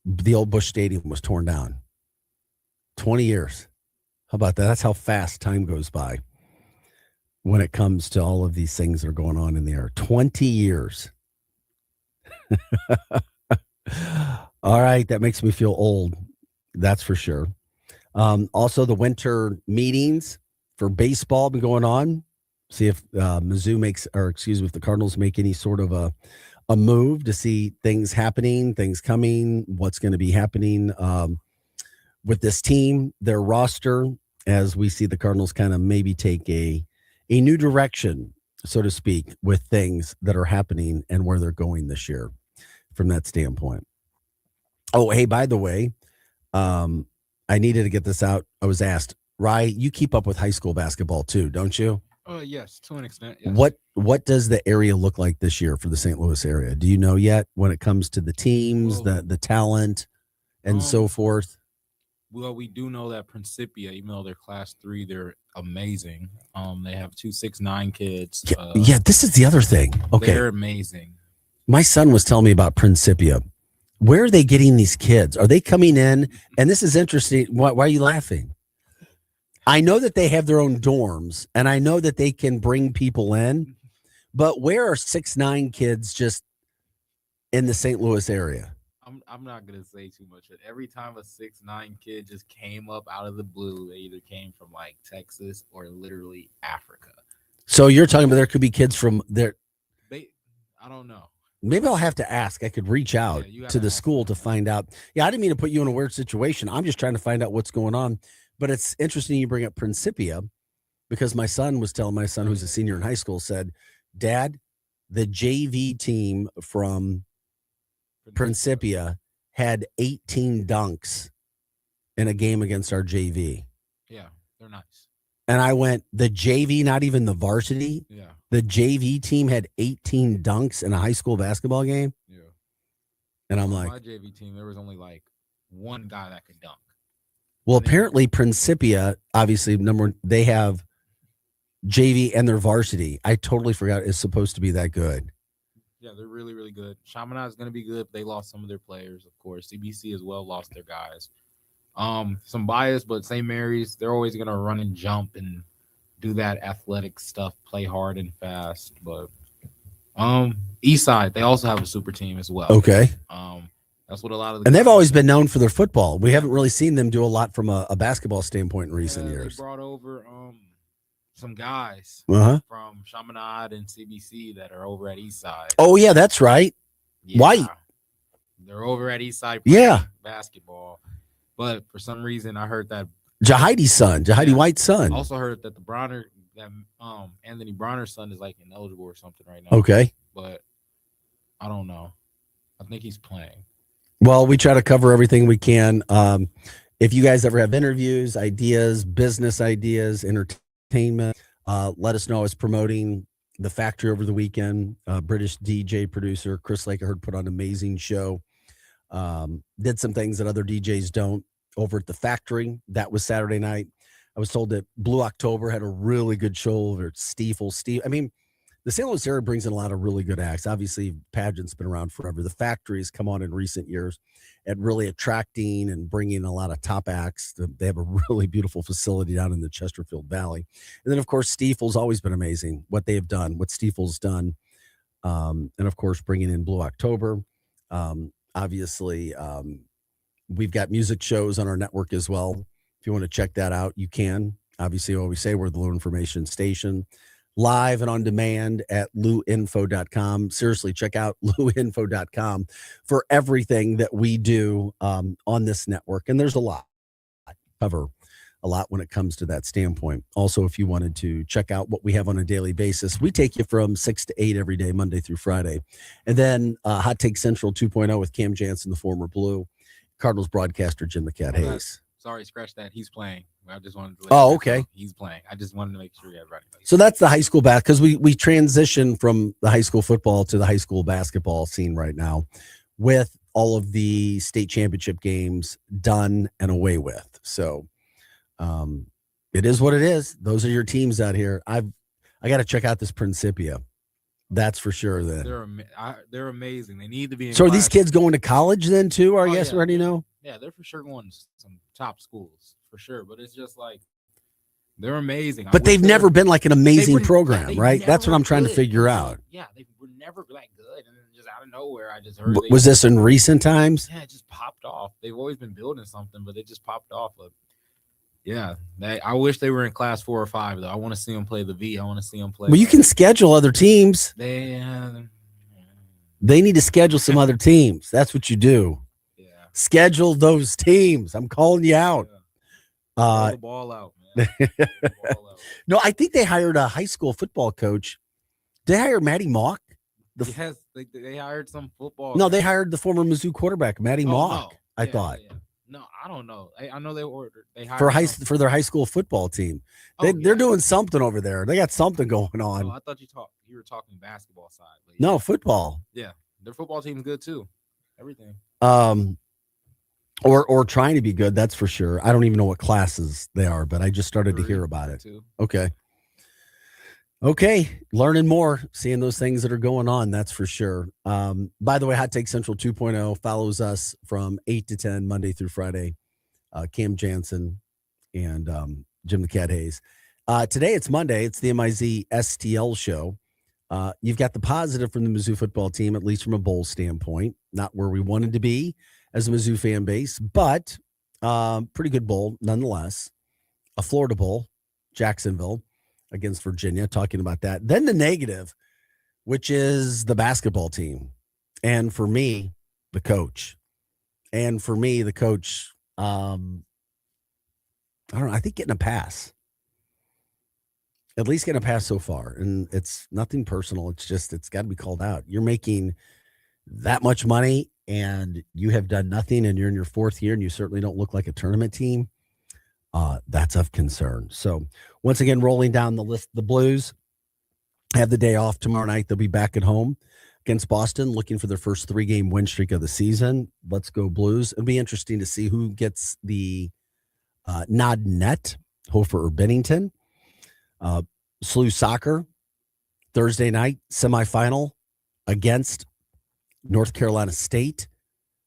the old Busch Stadium was torn down. 20 years. How about that? That's how fast time goes by when it comes to all of these things that are going on in the air. 20 years. All right. That makes me feel old. That's for sure. Also, the winter meetings for baseball been going on. See if if the Cardinals make any sort of a move to see things happening, things coming, what's going to be happening with this team, their roster, as we see the Cardinals kind of maybe take a new direction, so to speak, with things that are happening and where they're going this year from that standpoint. Oh, hey, by the way, I needed to get this out. I was asked, Rye, you keep up with high school basketball too, don't you? Yes, to an extent. Yes. What does the area look like this year for the St. Louis area? Do you know yet when it comes to the teams, the talent, and so forth? Well, we do know that Principia, even though they're Class 3, they're amazing. They have 2 6'9" kids. Yeah, this is the other thing. Okay, they're amazing. My son was telling me about Principia. Where are they getting these kids? Are they coming in? And this is interesting. Why are you laughing? I know that they have their own dorms, and I know that they can bring people in, but where are 6'9" kids just in the St. Louis area? I'm not gonna say too much, but every time a 6'9" kid just came up out of the blue, they either came from like Texas or literally Africa. So you're talking about there could be kids from there. I don't know. Maybe I'll have to ask. I could reach out to the school to find out. Yeah, I didn't mean to put you in a weird situation. I'm just trying to find out what's going on. But it's interesting you bring up Principia, because my son was telling my son, who's a senior in high school, said, Dad, the JV team from Principia had 18 dunks in a game against our JV. Yeah, they're nice. And I went, the JV, not even the varsity? Yeah. The JV team had 18 dunks in a high school basketball game? Yeah. And I'm like, my JV team, there was only like one guy that could dunk. Well, apparently Principia, obviously, they have JV and their varsity. I totally forgot it's supposed to be that good. Yeah, they're really, really good. Chaminade is going to be good. They lost some of their players, of course. CBC as well lost their guys. Some bias, but St. Mary's, they're always going to run and jump and do that athletic stuff, play hard and fast. But Eastside, they also have a super team as well. Okay. That's what a lot of and they've always been known for their football. We haven't really seen them do a lot from a basketball standpoint in recent years. They brought over some guys from Chaminade and CBC that are over at Eastside. Oh, yeah, that's right. Yeah, White. They're over at Eastside playing basketball. But for some reason, I heard that Jahidi White's son. I also heard that Anthony Bronner's son is like ineligible or something right now. Okay. But I don't know. I think he's playing. Well, we try to cover everything we can. If you guys ever have interviews, ideas, business ideas, entertainment, let us know. I was promoting the Factory over the weekend. British DJ producer Chris Lake, I heard, put on an amazing show. Did some things that other DJs don't over at the Factory. That was Saturday night. I was told that Blue October had a really good show over at Stiefel. I mean, the St. Louis area brings in a lot of really good acts. Obviously, Pageant's been around forever. The Factory has come on in recent years at really attracting and bringing a lot of top acts. They have a really beautiful facility down in the Chesterfield Valley. And then, of course, Stiefel's always been amazing, what they have done, what Stiefel's done. And, of course, bringing in Blue October. Obviously, we've got music shows on our network as well. If you want to check that out, you can. Obviously, what we say, we're the Low Information Station. Live and on demand at luinfo.com. Seriously, check out luinfo.com for everything that we do on this network. And there's a lot to cover a lot when it comes to that standpoint. Also, if you wanted to check out what we have on a daily basis, we take you from 6 to 8 every day, Monday through Friday. And then Hot Take Central 2.0 with Cam Jansen, the former Blue, Cardinals broadcaster Jim the Cat Hayes. Sorry, scratch that. He's playing. I just wanted to okay. He's playing. I just wanted to make sure everybody knows. So that's the high school because we transition from the high school football to the high school basketball scene right now with all of the state championship games done and away with. So it is what it is. Those are your teams out here. I got to check out this Principia. That's for sure. Then they're amazing. They need to be. So are these kids going to college then too? I guess we already know. Yeah, they're for sure going to some top schools for sure. But it's just like they're amazing. But they've never been like an amazing program, right? That's what I'm trying to figure out. Yeah, they were never that good, and then just out of nowhere, I just heard. Was this in recent times? Yeah, it just popped off. They've always been building something, but it just popped off. Yeah, I wish they were in class 4 or 5 though. I want to see them play the V. I want to see them play. Well, you can schedule other teams. They need to schedule some other teams. That's what you do. Yeah. Schedule those teams. I'm calling you out. Throw the ball out, man. No, I think they hired a high school football coach. Did they hire Matty Mock? Yes, they hired some football. No, they hired the former Mizzou quarterback, Matty Mock. No. I thought. Yeah. No, I don't know. I know they for hired for their high school football team. They're doing something over there. They got something going on. Oh, I thought you were talking basketball side. But no, football. Yeah, their football team's good too. Everything. Or trying to be good. That's for sure. I don't even know what classes they are, but I just started to hear about it. Too. Okay. Learning more, seeing those things that are going on. That's for sure. By the way, Hot Take Central 2.0 follows us from 8 to 10, Monday through Friday. Cam Jansen and Jim the Cat Hayes. Today it's Monday. It's the MIZ STL show. You've got the positive from the Mizzou football team, at least from a bowl standpoint. Not where we wanted to be as a Mizzou fan base, but pretty good bowl nonetheless. A Florida Bowl, Jacksonville against Virginia, talking about that. Then the negative, which is the basketball team. And for me, the coach. I don't know, I think getting a pass. At least getting a pass so far. And it's nothing personal. It's just, it's got to be called out. You're making that much money and you have done nothing and you're in your 4th year and you certainly don't look like a tournament team. That's of concern. So once again, rolling down the list, the Blues have the day off tomorrow night. They'll be back at home against Boston, looking for their first 3-game win streak of the season. Let's go Blues. It'll be interesting to see who gets the nod net, Hofer or Bennington. SLU soccer, Thursday night, semifinal against North Carolina State.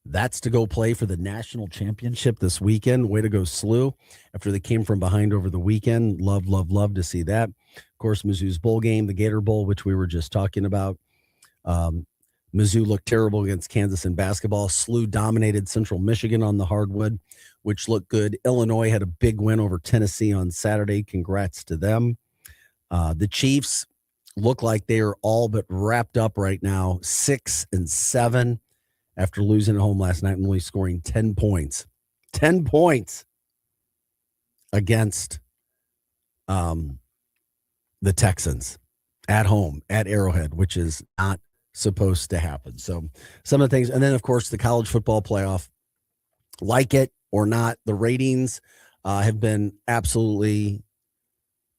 That's to go play for the national championship this weekend. Way to go, SLU. After they came from behind over the weekend. Love to see that. Of course, Mizzou's bowl game, the Gator Bowl, which we were just talking about. Mizzou looked terrible against Kansas in basketball. SLU dominated Central Michigan on the hardwood, which looked good. Illinois had a big win over Tennessee on Saturday. Congrats to them. The Chiefs look like they are all but wrapped up right now, 6-7 after losing at home last night and only scoring 10 points. 10 points against the Texans at home at Arrowhead, which is not supposed to happen. So some of the things, and then of course the college football playoff, like it or not, the ratings have been absolutely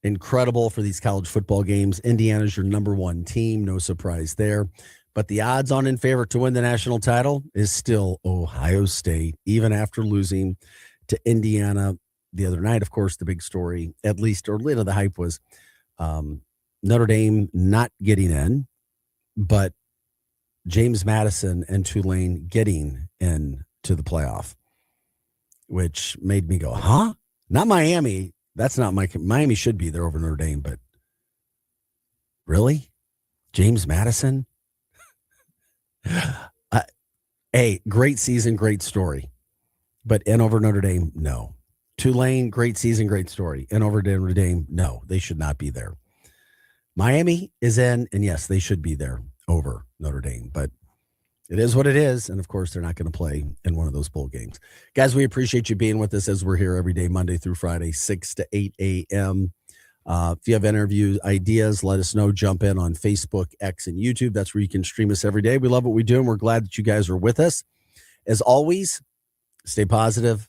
incredible for these college football games. Indiana's your number 1 team, no surprise there. But the odds on in favor to win the national title is still Ohio State, even after losing to Indiana the other night. Of course, the big story, at least, or the hype was Notre Dame not getting in, but James Madison and Tulane getting into the playoff, which made me go, huh? Not Miami. That's not Miami should be there over Notre Dame, but really? James Madison? Hey, great season, great story. But in over Notre Dame, no. Tulane, great season, great story. In over Notre Dame, no. They should not be there. Miami is in, and yes, they should be there over Notre Dame. But It is what it is. And of course, they're not going to play in one of those bowl games. Guys, we appreciate you being with us as we're here every day, Monday through Friday, 6 to 8 a.m. If you have interview ideas, let us know. Jump in on Facebook, X, and YouTube. That's where you can stream us every day. We love what we do, and we're glad that you guys are with us. As always, stay positive.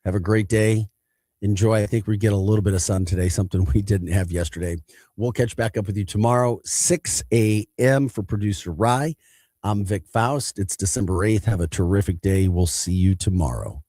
Have a great day. Enjoy. I think we get a little bit of sun today, something we didn't have yesterday. We'll catch back up with you tomorrow, 6 a.m. for producer Rye. I'm Vic Faust. It's December 8th. Have a terrific day. We'll see you tomorrow.